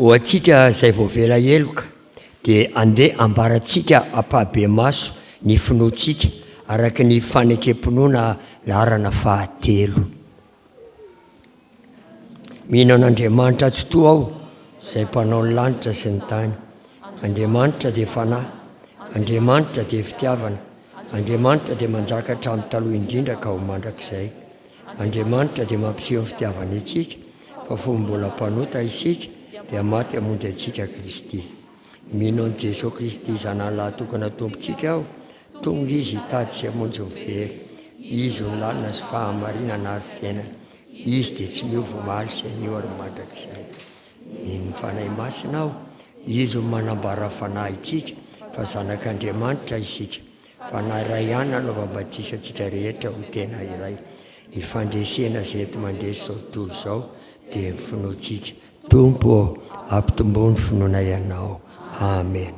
ho atsika izay voavela eloka dia andeha ambaratsika ampahabe maso ny finoantsika araka ny fanekempinoana larana fahatelo. Mihinan'Andriamanitra tsy toa aho izay mpanao ny lanitra sy ny tany. Andriamanitra dia fanahy, Andriamanitra dia fitiavana, Andriamanitra dia manjaka hatramin'ny taloha indrindra ka ho mandrakizay. Andriamanitra dia mampiseho ny fitiavana antsika, fa fomba mbola mpanota isika dia maty hamonjy antsika Kristy. Mino an'i Jesosy Kristy zanany lahatokana tompontsika aho, tonga izy hitady sy hamonjy ny very. Izy ny lalina sy fahamarinana ary fiainana. Izy dia tsy miova omaly sy anio ary mandrakizay. Mino ny fanahy masina aho, izy ny manambara fanahy itsika, fa zanak'Andriamanitra isika. Fanahy iray ihany nanaovam-batisantsika rehetra ho tena iray. Ny fandresena izay ety mandresy izao tontolo izao dia ny finoantsika. Tompo ampitombo ny finoana ianao. Amen.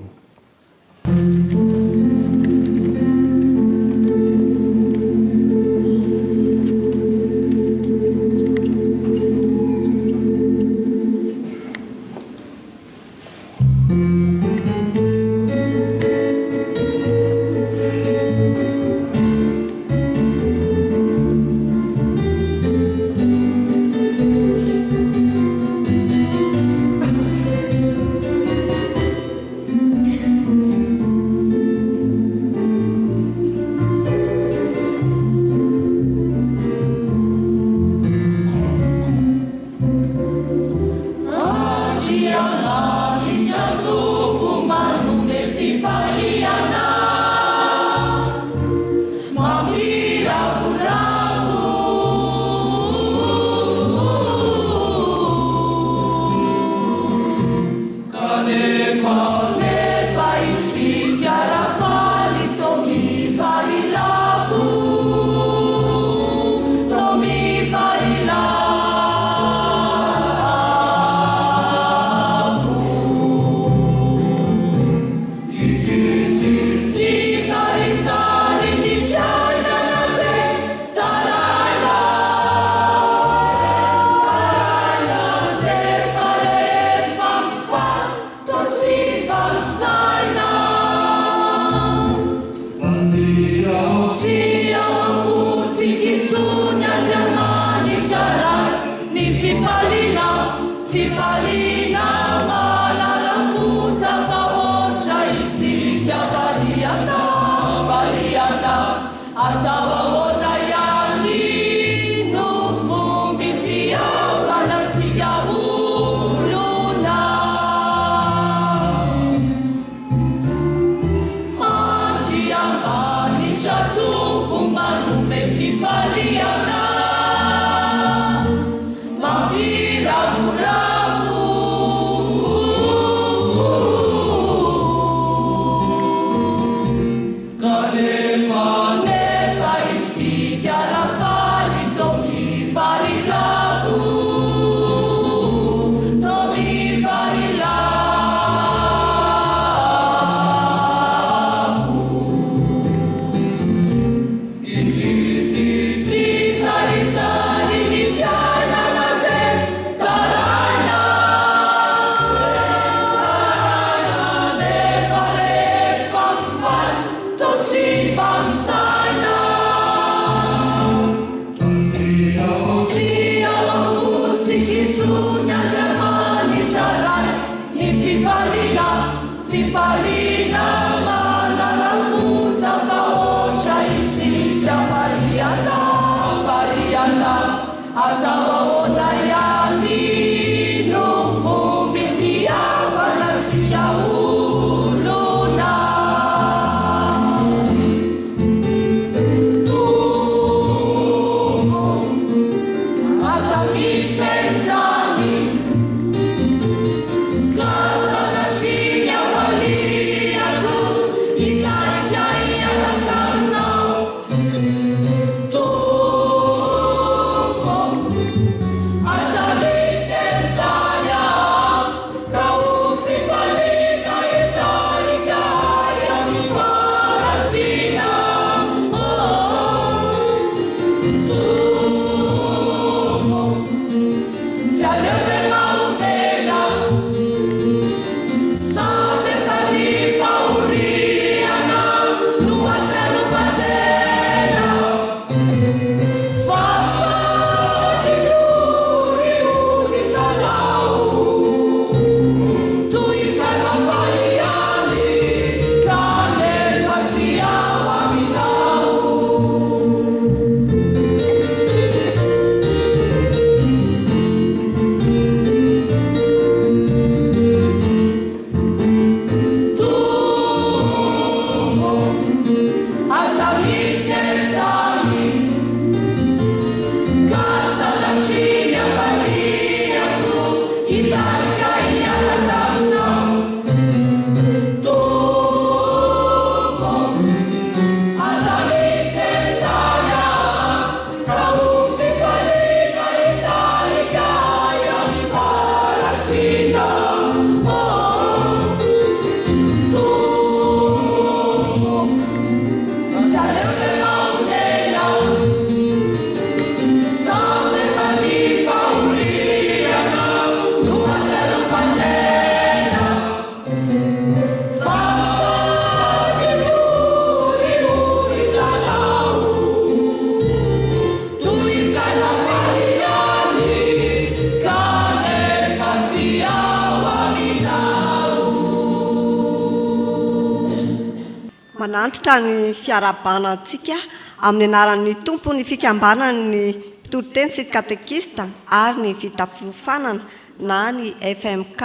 manantitra ny fiarabanantsika amin'ny anaran'ny tompo ny fikambanany mpitoriteny sy katekista ary ny vita fiofanana na ny FMK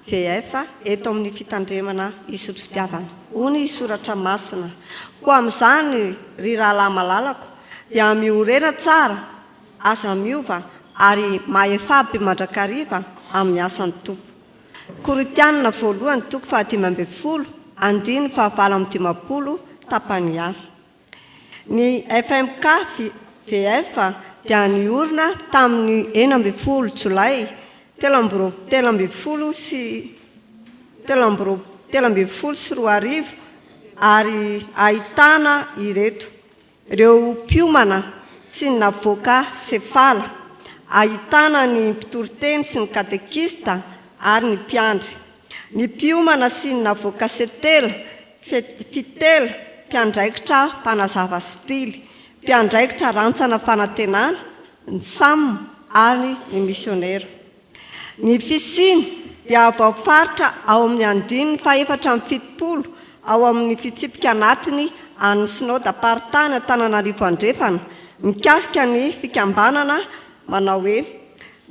VF eto amin'ny fitandremana isotro fitiavana. Ony soratra masina. Koa amin'izany ry rahalahy malalako dia miorena tsara asa miova ary mahefapy mandrakariva amin'ny asan'ny tompo. Koritianina voalohany toko 15 andiny 7:50 tapany A. Ny FMK VF dia niorina tamin'ny 9 Jolay 13 sy 13 ary ahitana ireo mpiomana sy ny navoaka sefala, ahitana ny mpitoriteny sy ny katekista ary ny mpiandry. Ny mpiomana sy ny navoaka fitela, mpiandraikitra mpanazava stily, mpiandraikitra rantsana fanantenana, ny SAM ary ny misionera. Ny fisiny dia voafaritra ao amin'ny andininy 470 ao amin'ny fitsipika anatiny any Synode Apartany Antananarivo Andrefana, mikasika ny fikambanana manao hoe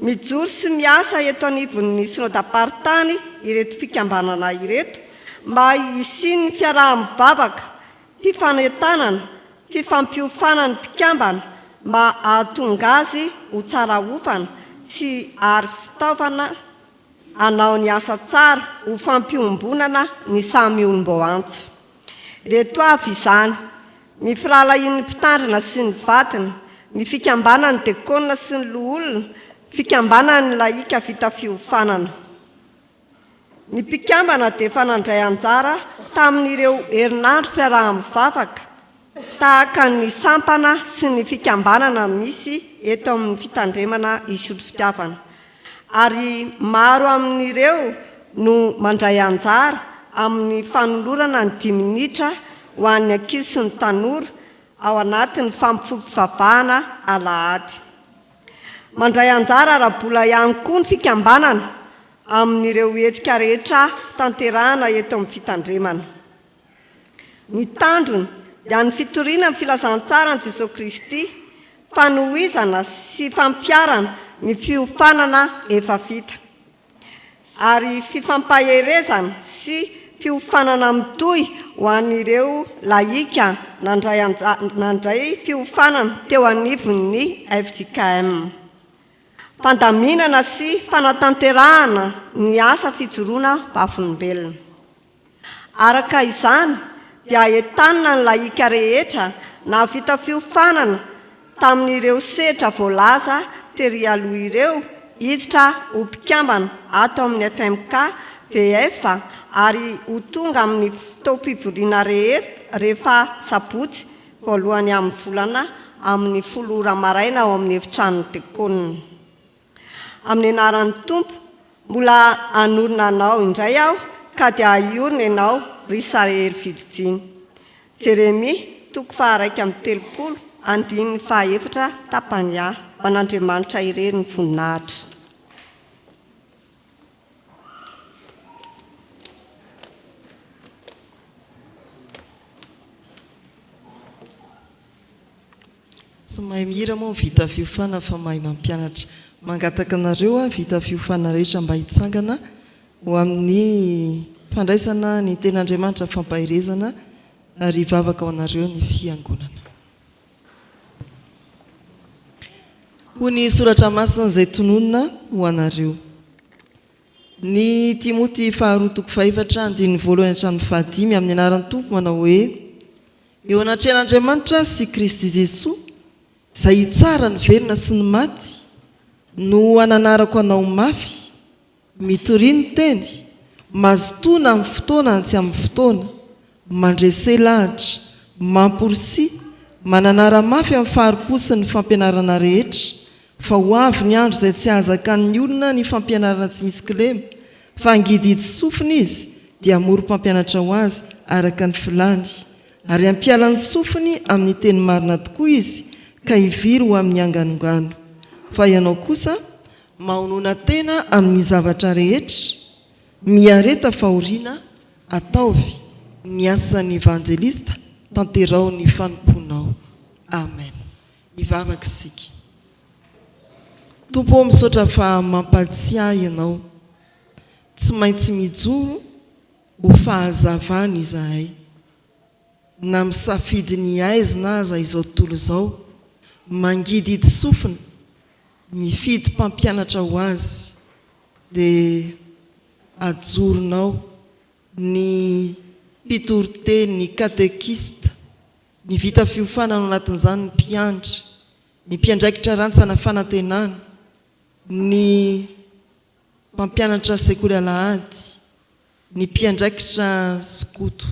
mijoro sy miasa eto anivon'ny Synode Apartany ireto fikambanana ireto mba hisiny fiaraha-mivavaka, fifanentanana, fifampiofanany mpikambana mba ahatonga azy ho tsara ofana sy ary fitaovana anao ny asa tsara ho fampiombonana ny samy olom-boantso. Reto avy izany: ny firalahin'ny mpitandrina sy ny vatiny, ny fikambanany dekona sy ny loholona, fikambanany laika vita fiofanana. Ny mpikambana dia fanandray anjara tamin'ireo herinandro fiaraha-mivavaka tahaka ny sampana sy ny fikambanana misy eto amin'ny fitandremana isotro fitiavana. Ary maro amin'ireo no mandray anjara amin'ny fanolorana ny 10 minitra ho an'ny ankizy sy ny tanora ao anatin'ny fampifofavahana alahady. Mandray anjara arabola ihany koa ny fikambanana amin'ireo hetsika rehetra tanterahana eto amin'ny fitandremana. Ny tandrony dia ny fitoriana ny filazantsara Jesosy Kristy, fanohizana sy fampiarana ny fiofanana efa vita, ary fifampaherezana sy fiofanana mitohy ho an'ireo laika nandray fiofanana teo anivon'ny FJKM. Fandaminana sy fanatanterahana ny asa fijoroana vavolombelona. Araka izany dia entanina ny laika rehetra na vita fiofanana tamin'ireo sehatra voalaza tery aloha ireo hiditra ho mpikambana ato amin'ny FMK VF ary ho tonga amin'ny fotoam-pivoriana rehefa sabotsy voalohany amin'ny volana amin'ny 10 ora maraina ao amin'ny efitranony dekona. Amin'ny anaran'ny tompo mbola hanorina anao indray aho ka dia hiorina ianao ry Sarahely Virginie. Jeremia 2:30 andiny 4 tapany A. An'Andriamanitra irery ny voninahitra. Tsy mahay mihira moa vita fiofana fa mahay mampianatra. Mangataka anareo vita fiofana rehetra mba hitsangana ho amin'ny fandraisana ny ten'Andriamanitra fampahirezana ary vavaka ho anareo ny fiangonana. Ho ny soratra masina izay tononona ho anareo. Ny Timoty 2:4 andiny 1:5 amin'ny anaran'ny tompo manao hoe: eo anatrehan'Andriamanitra sy Kristy Jesosy izay tsara ny verina sy ny maty no ananarako anao mafy, mitoriany teny, mazotoana amin'ny fotoana tsy amin'ny fotoana, mandrese lahatra, mamporosi, mananara mafy amin'ny faharipo sy ny fampianarana rehetra, fa ho avy ny andro izay tsy ahazakan'ny olona ny fampianarana tsy misy kilema, fa angididy sofina izy dia moro mpampianatra ho azy araka ny filany, ary ampialany sofiny amin'ny teny marina tokoa izy ka hiviry ho amin'ny anganongano. Fa ianao kosa mahonona tena amin'ny zavatra rehetra, miareta fahoriana ataovy, ny asan'ny evanjelista tanterao ny fanomponao. Amen. Ivavaka isika. Tompo misaotra fa mampatsiahy ianao, tsy maintsy mijoro ho fahazavany izahay, na misafidy ny aizina aza izao tontolo izao, mangidy hity sofina, mifidy mpampianatra ho azy, dia ajoronao ny mpitoroteny, ny katekista, ny vita fiofanana anatin'izany ny mpiandry, ny mpiandraikitra rantsana fanantenana, ny mpampianatra sekoly alahady, ny mpiandraikitra skoto.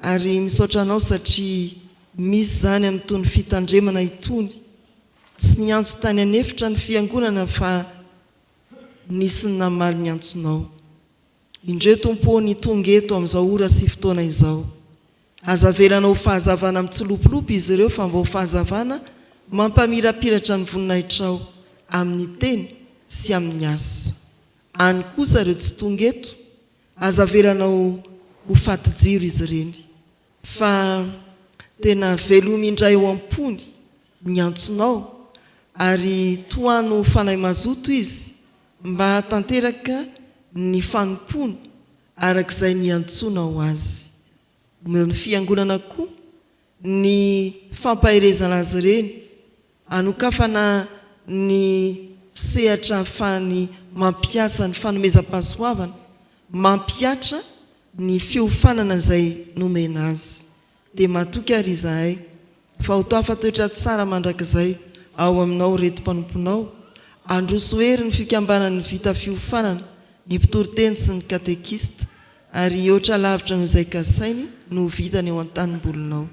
Ary misaotra anao satria misy zany amin'itony fitandremana itony, tsy niantso tany anefitra ny fiangonana fa nisy ny namaly ny antsonao. Indreo Tompo ny tonga eto amin'izao ora sy fotoana izao, azavelanao fahazavana mitsilopilopy izy ireo fa mba ho fahazavana mampamirapiratra ny voninahitrao amin'ny teny sy amin'ny asa. Any kosa ireo tsy tonga eto, azavelanao ho fatijiro izy ireny, fa tena velomy indray eo am-pony ny antsonao, ary toano fanahy mazoto izy mba tanteraka ny fanompona arak'izay ny antsonao azy. Ny fiangonana koa ny fampaherezana azy ireny, anokafana ny sehatra ahafahany mampiasa ny fanomezam-pahasoavana, mampiatra ny fiofanana izay nomena azy. Dia matoky ary izahay fa ho toafatoetra tsara mandrakizay ao aminao reto mpanomponao, androso hery ny fikambanany vita fiofanana, ny mpitoroteny sy ny katekista, ary oatra lavitra noho izay kasainy no vitany eo an-tanimbolonao.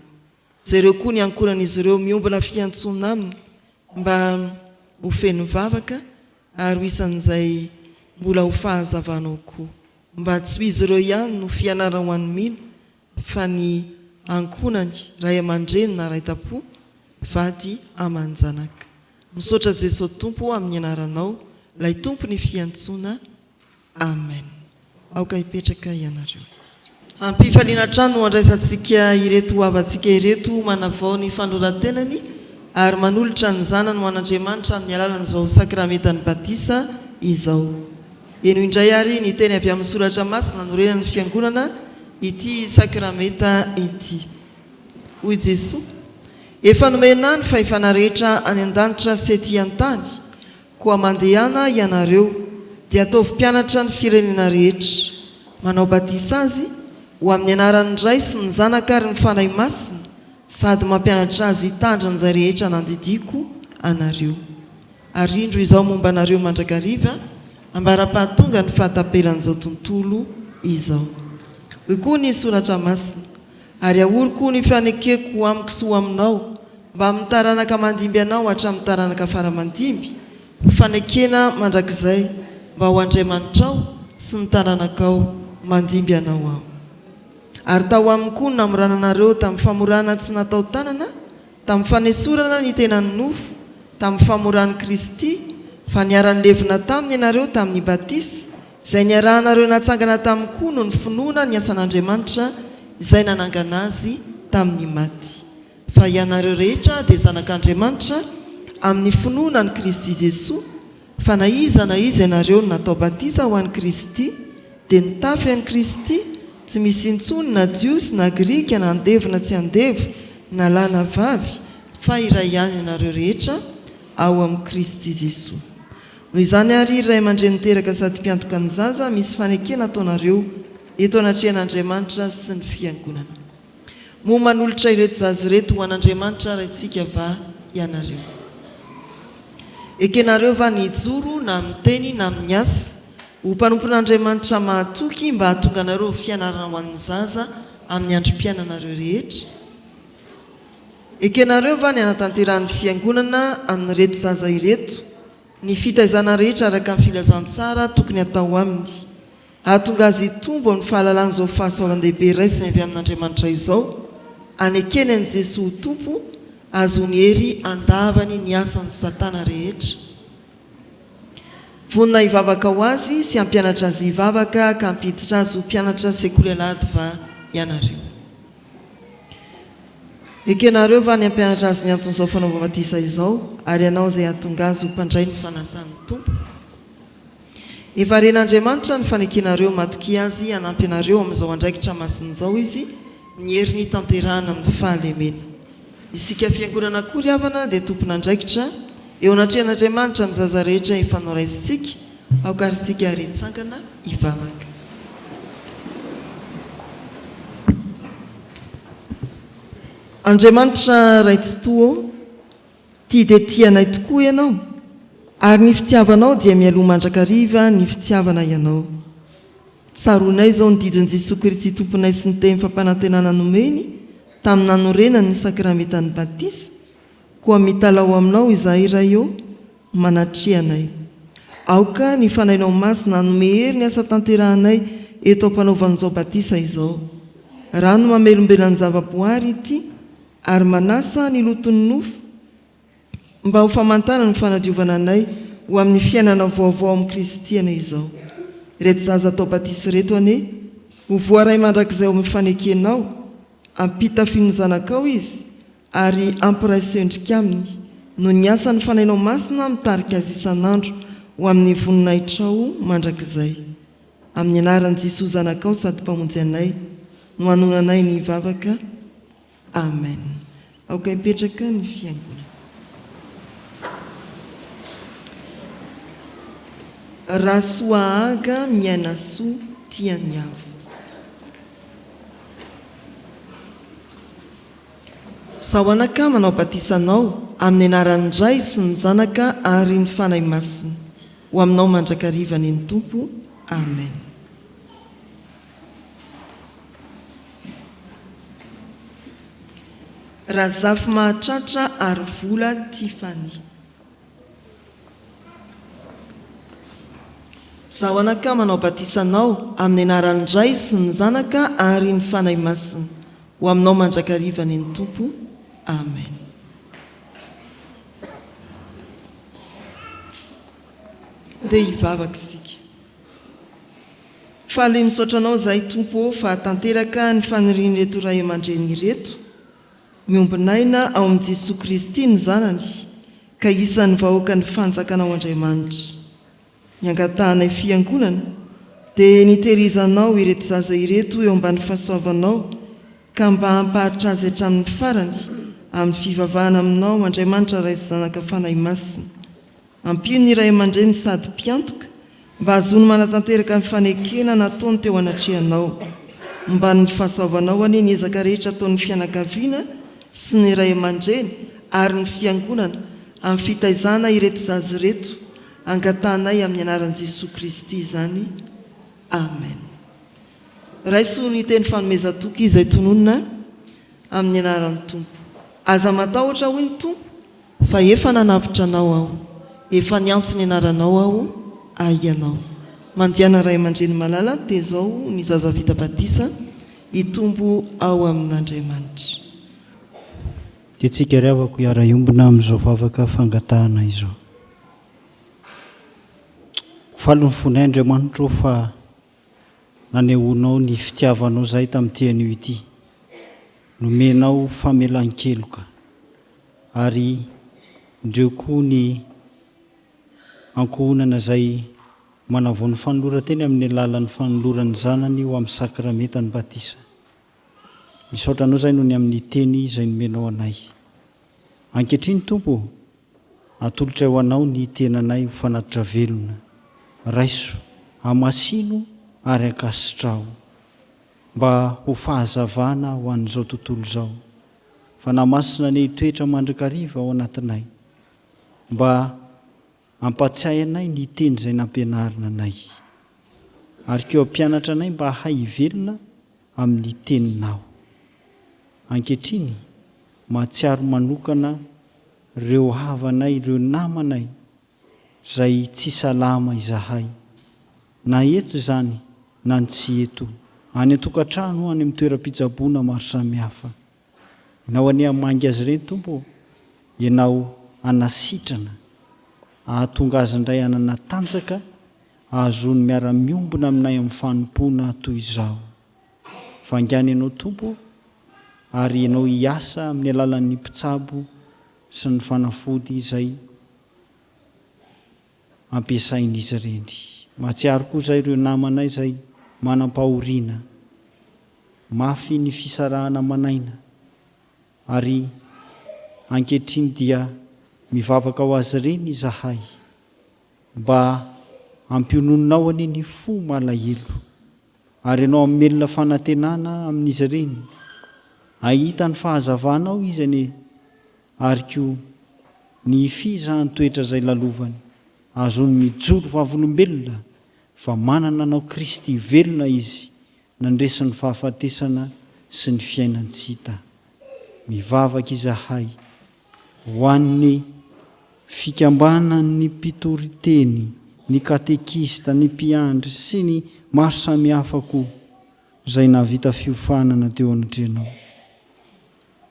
Jereo koa ny ankoran'izy ireo miombona fiantsona aminy mba ho feno vavaka, ary ho isan'izay mbola ho fahazavanao koa, mba tsy ho izy ireo ihany no fianarana ho an'ny mino, fa ny ankonany ray aman-dreny na ray tapo vady aman-janaka. Misaotra Jesosy Tompo amin'ny anaranao, lay tompo ny fiantsona. Amen. Aoka hipetraka ianareo. Ampifaliana trano no andraisantsika ireto havantsika ireto manavao ny fanorantenany, ary manolotra ny zanany ho an'Andriamanitra amin'ny alalan'izao sakramentany batisa izao. Eno indray ary ny teny avy amin'ny soratra masina norenan'ny fiangonana ity sakramenta ity. Hoy Jesosy: efa nomena ny fahefana rehetra any an-danitra sy ety an-tany, koa mandehana ianareo dia ataovy mpianatra ny firenena rehetra, manao batisa azy ho amin'ny anaran'ny Ray sy ny Zanaka ary ny Fanahy Masina, sady mampianatra azy hitandrina izay rehetra nandidiko anareo. Ary indro izao momba anareo mandrakariva, ambara-pahatonga ny fahatapelan'izao tontolo izao. Hoy koa ny soratra masina: ary ahoriko ny fanekeko amiko sy ho aminao, mba amin'ny taranaka mandimby anao hatramin'ny taranaka faramandimby, ho fanekena mandrakizay mba ho Andriamanitrao sy ny taranakao mandimby anao aho. Ary tao aminy koa namorananareo tamin'ny famorana tsy natao tanana, tamin'ny fanesorana ny tenany nofo, tamin'ny famorany Kristy, fa niara-nilevina taminy ianareo tamin'ny batisa, izay niarahanareo natsangana tamin'ny koa no ny finoana ny asan'Andriamanitra izay nanangana azy tamin'ny maty. Fa ianareo rehetra dia zanak'Andriamanitra amin'ny finoana ny Kristy Jesosy, fa na iza ianareo natao batisa ho an'i Kristy, dia nitafy an'i Kristy, tsy misy intsony na jiosy na grika na andevo na tsy andevo na lahy na vavy, fa iray ihany ianareo rehetra ao amin'ny Kristy Jesosy. Noho izany ary ray aman-dreny teraka sady mpiantoka ny zaza, misy fanekena ataonareo eto anatrehan'Andriamanitra sy ny fiangonana. Mo manolotra ireto zaza ireto ho an'Andriamanitra raintsika va ianareo. Ekenareo va ny joro na amin'ny teny na amin'ny asa, ho mpanompon'Andriamanitra mahatoky mba hahatonga anareo fianarana ho an'ny zaza amin'ny androm-piainanareo rehetra. Ekenareo va ny anatanterahany fiangonana amin'ny reto zaza ireto, ny fitaizana rehetra araka amin'ny filazantsara tokony atao aminy, hahatonga azy hitombo amin'ny fahalalana izao fahasoavan-dehibe raisiny avy amin'Andriamanitra izao, anekeny an'i Jesosy Tompo, azony hery andavany ny asan'ny Satana rehetra. vonina hivavaka ho azy sy hampianatra azy hivavaka ka hampiditra azy ho mpianatra sekoly alady va ianareo. Ekenareo va ny hampianatra azy ny anton'izao fanaova-batisa izao ary ianao izay hahatonga azy ho mpandray ny fanasan'ny tompo. Efa ren'Andriamanitra ny fanekenareo matoky azy hanampy anareo amin'izao andraikitra masin'izao izy ny hery ny tanterahana amin'ny fahalemena. Isika fiangonana kory havana dia tompon'andraikitra eo anatrehan'Andriamanitra amin'ny zaza rehetra efanao raisitsika aokary isika retsangana hivavaka. Andriamanitra raitsy toa tia dia tianay tokoa ianao ary ny fitiavanao dia mialoha mandrakariva ny fitiavana ianao. Tsaroanay zao ny didin' Jesosy Kristy tomponay sy ny teny fampanantenana nomeny tamin'ny nanorenany ny sakramentany batisa koa mitalao aminao izahay iray eo manatrehanay. Aoka ny fanainao masina hanome hery ny asa tanterahanay eto ampanaovan'izao batisa izao. Rano mamelombelany zavaboary ity ary manasa ny loton'ny nofo mba ho famantana ny fanadiovana anay ho amin'ny fiainana vaovao amin'ny kristiana izao. Reto zaza atao batisa reto ane ho voaray mandrakizay ao amin'ny fanekenao, ampita finy zanakao izy ary ampiraisendrika aminy no ny asa ny fanainao masina mitarika azy isan'andro ho amin'ny voninahitrao mandrakizay. Amin'ny anaran'i Jesosy zanakao sady mpamonjy anay no hanonanay ny hivavaka. Amen. Aoka hipetraka ny fiangonana. Rasoaaga miaina soa tiany avo. Sahoanaka manao batisanao amin'ny anaran'ny Ray sy ny Zanaka ary ny fanahy masina ho aminao mandrakarivany ny Tompo. Amen. Razafy mahatratra ary vola Tiffany. Sahoanaka manao batisanao amin'ny anaran'ny Ray sy ny Zanaka ary ny fanahy masina ho aminao mandrakarivany ny Tompo. Amen. Dia hivavaka isika. Faly misaotra anao zahay Tompo fa tanteraka ny faniriany reto ray aman-dreny reto miombinaina ao amin'i Jesosy Kristy ny Zanany ka isan'ny vahoaka ny fanjakanao Andriamanitra. Ny angatahanay fiangonana dia nitehirizanao ireto zaza ireto eo ambany fahasoavanao ka mba hampaharitra azy hatramin'ny farany amin'ny fivavahana aminao Andriamanitra Ray sy Zanaka fanahy masina. Ampio ny ray aman-dreny sady mpiantoka mba hazony manatanteraka ny fanekena nataony teo anatrehanao mba ny fahasoavanao anie ny ezaka rehetra ataon'ny fianakaviana sy ny ray aman-dreny ary ny fiangonana amin'ny fitaizana ireto zaza ireto angatahanay amin'ny anaran'i Jesosy Kristy izany. Amen. Raiso ny teny fanomezan-toky izay tononona amin'ny anaran'ny Tompo. Aza matahotra hoy ny Tompo fa efa nanavitra anao aho, efa niantso ny anaranao aho aianao. Mandiana ray aman-dreny malala dia izao ny zaza vita batisa hitombo ao amin'Andriamanitra. Dia tsika ry havako hiara-iombona amin'izao vavaka fangatahana izao. Falo ny fonay Andriamanitra fa nanehoanao ny fitiavanao zay tamin'ity anio ity. Nomenao famelan-keloka ary indreo koa ny ankohonana zay manavao ny fanolora-teny amin'ny alalan'ny fanoloran'ny zanany ho amin'ny sakramentany batisa. Misaotra anao zay noho ny amin'ny teny izay nomenao anay. Ankehitriny Tompo, atolotra ho anao ny tenanay ho fanatitra velona. Raiso, amasino ary ankasitrao mba ho fahazavana ho an'izao tontolo izao. Fa namasina ny toetra mandrakariva ao anatinay mba ampatsiahy anay ny teny izay nampianarina anay ary keo ampianatra anay mba hay hivelona amin'ny teninao. Ankehitriny mahatsiaro manokana ireo havanay, ireo namanay izay tsy salama izahay na eto izany na ny tsy eto, any an-tokantrano any amin'ny toeram-pitsaboana maro samihafa. Ianao anie hamangy azy ireny Tompo, ianao anasitrana ahatonga azy indray anana tanjaka ahazony miara-miombona aminay amin'ny fanompoana toy izao. Vangany ianao tompo ary ianao hiasa amin'ny alalan'ny mpitsabo sy ny fanafody izay ampiasain'izy ireny. Mahatsiaro koa izay ireo namanay izay manam-pahoriana, mafy ny fisarahana manaina ary ankehitriny dia mivavaka ho azy ireny izahay mba ampionononao ani ny fo malahelo ary ianao amin'ny melona fanantenana amin'izy ireny ahita ny fahazavanao izy any ary koa ny fiza antoetra izay lalovany azony mijoro vavolombelona fa manana anao Kristy velona izy nandresin'ny fahafatesana sy ny fiainantsita. Mivavaka izahay ho an'ny fikambanan'ny mpitoriteny, ny katekista, ny mpiandry sy ny maro samihafa koa izay navita fiofanana teo anatrenao.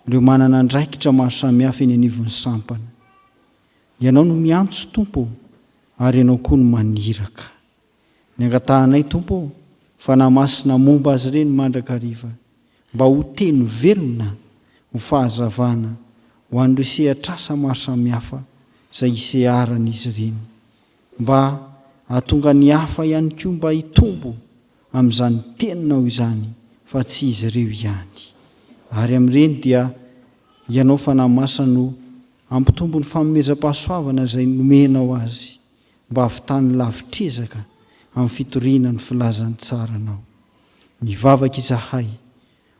Ireo manana andraikitra maro samihafa eny anivon'ny sampana. Ianao no miantso tompo ary ianao koa no maniraka. Ny angatahanay tompo fa namasina momba azy ireny mandrakariva mba ho teny velona ho fahazavana ho an'ireo sehatrasa maro samihafa izay iseharan'izy ireny, mba ahatonga ny hafa ihany koa mba hitombo amin'izany teninao izany fa tsy izy ireo ihany. Ary amin'ireny dia ianao fa namasa no ampitombo ny fanomezam-pahasoavana izay nomenao azy mba havitany lavitrezaka amin'ny fitoriana ny filazany tsaranao. Mivavaka izahay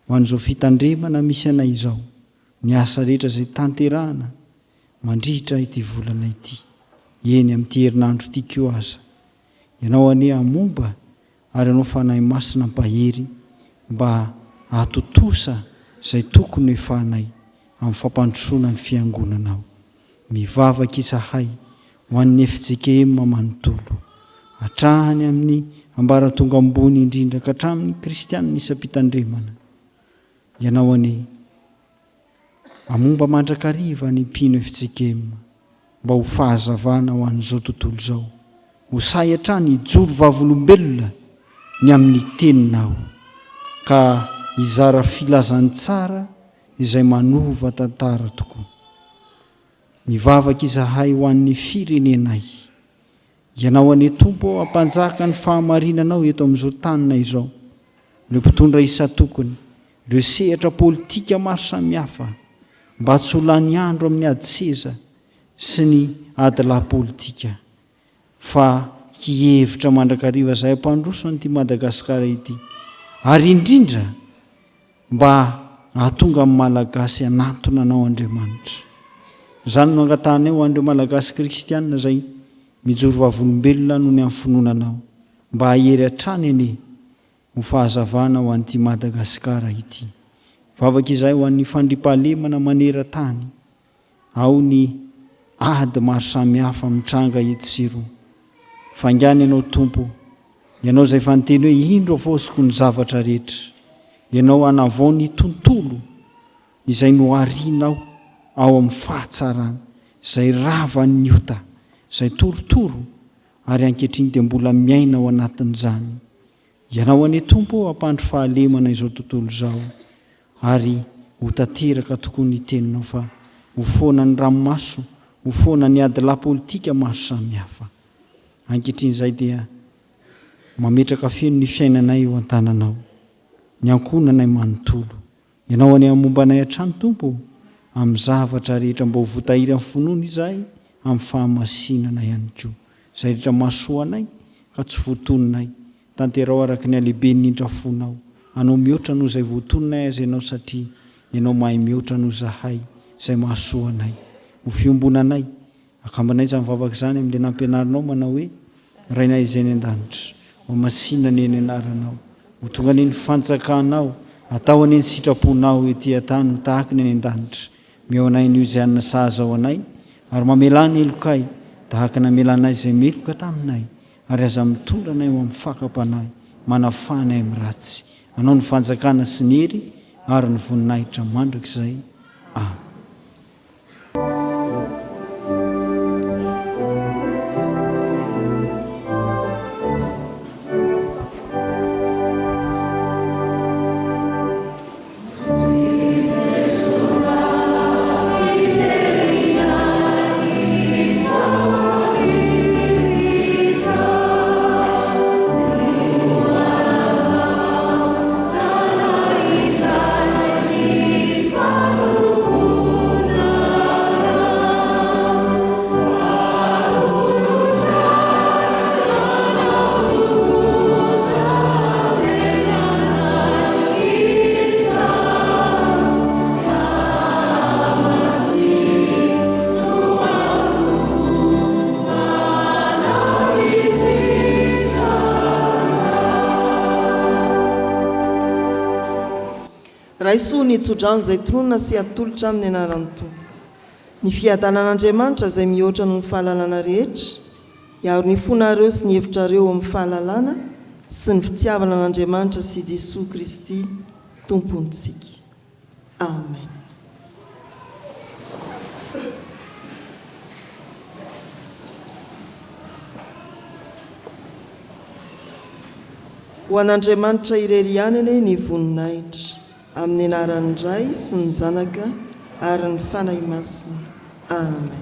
ho an'izao fitandremana misy anay izao, ny asa rehetra izay tanterahana mandritra ity volana ity, eny amin'ity herinandro ity koa aza. Ianao anie hamomba ary ianao fanahy masina mpahery mba hatotosa izay tokony efanay amin'ny fampandrosoana ny fiangonanao. Mivavaka izahay ho an'ny FJKM manontolo, hatrahany amin'ny ambaratonga ambony indrindra ka hatramin'ny kristianina isam-pitandremana. Ianao anie amomba mandrakariva ny mpino FJKM mba ho fahazavana ho an'izao tontolo izao, ho say hatrany hijoro vavolombelona ny amin'ny teninao ka hizara filazany tsara izay manova tantara tokoa. Mivavaka izahay ho an'ny firenenay. Ianao anie tompo ampanjaka ny fahamarinanao eto amin'izao tanina izao, ireo mpitondra isa tokony, ireo sehatra politika maro samihafa mba tsy ho lany andro amin'ny ady seza sy ny adila politika, fa hihevitra mandrakariva izay ampandroso an'ity Madagasikara ity, ary indrindra mba ahatonga amin'ny malagasy anatona anao Andriamanitra. Izany no angatanay ho an'ireo malagasy kristianina izay mijoro vavolombelona noho ny amin'ny finoananao, mba hahery hatrany anie ho fahazavana ho an'ity Madagasikara ity. Vavaka izay ho an'ny fandriampahalemana maneran-tany, ao ny ady maro samihafa mitranga eto sy roa. Fangany ianao tompo, ianao izay fanteny hoe indro avosiko ny zavatra rehetra, ianao hanavao ny tontolo izay noharianao ao amin'ny fahatsarana, izay ravan'ny ota, izay torotoro ary ankehitriny dia mbola miaina ao anatin'izany. Ianao anie tompo hampandry fahalemana izao tontolo izao ary ho tanteraka tokoa ny teninao fa ho foana ny ranomaso, ho foana ny adila politika maro samihafa. Ankehitriny izay dia mametraka feno ny fiainanay eo an-tananao, ny ankonanay manontolo. Ianao anie hamombanay hatrany tompo amin'ny zavatra rehetra mba ho votahiry amin'ny finoana izahay amin'ny fahamasinana ihany koa, izay rehetra mahasoanay ka tsy voatononay. Tanterao araka ny alehibe nindra fonao, anao mihoatra noho izay voatononay azy ianao satria ianao mahay mihoatra noho zahay izay mahasoanay. Ho fiombonanay akambanay izany vavaka izany amin'ilay nampianarinao manao hoe rainay izay ny an-danitra, ho masinany eny anaranao, ho tonga any ny fanjakanao, atao any ny sitraponao ety an-tany ho tahaka ny any an-danitra. Meo anay n'io izay anina sahaza ao anay ary mamelany elokay tahaka namelanay izay meloka taminay, ary aza mitondra anay ho amin'ny fakapanahy, manafanay amin'ny ratsy. Anao ny fanjakana sy ny hery ary ny voninahitra mandrakizay. Amen. raha isoa ny tsodrano izay tronona sy atolotra amin'ny anaran'ny tompo ny fiadanan'andriamanitra izay mihoatra no ny fahalalana rehetra iaro ny fonareo sy ny hevitrareo amin'ny fahalalana sy ny fitiavana an'andriamanitra sy Jesosy Kristy tompontsika. Amen. Ho an'Andriamanitra irery ihany ny voninahitra amin'ny anaran'ny Ray sy ny Zanaka ary ny fanahy masina. Amen.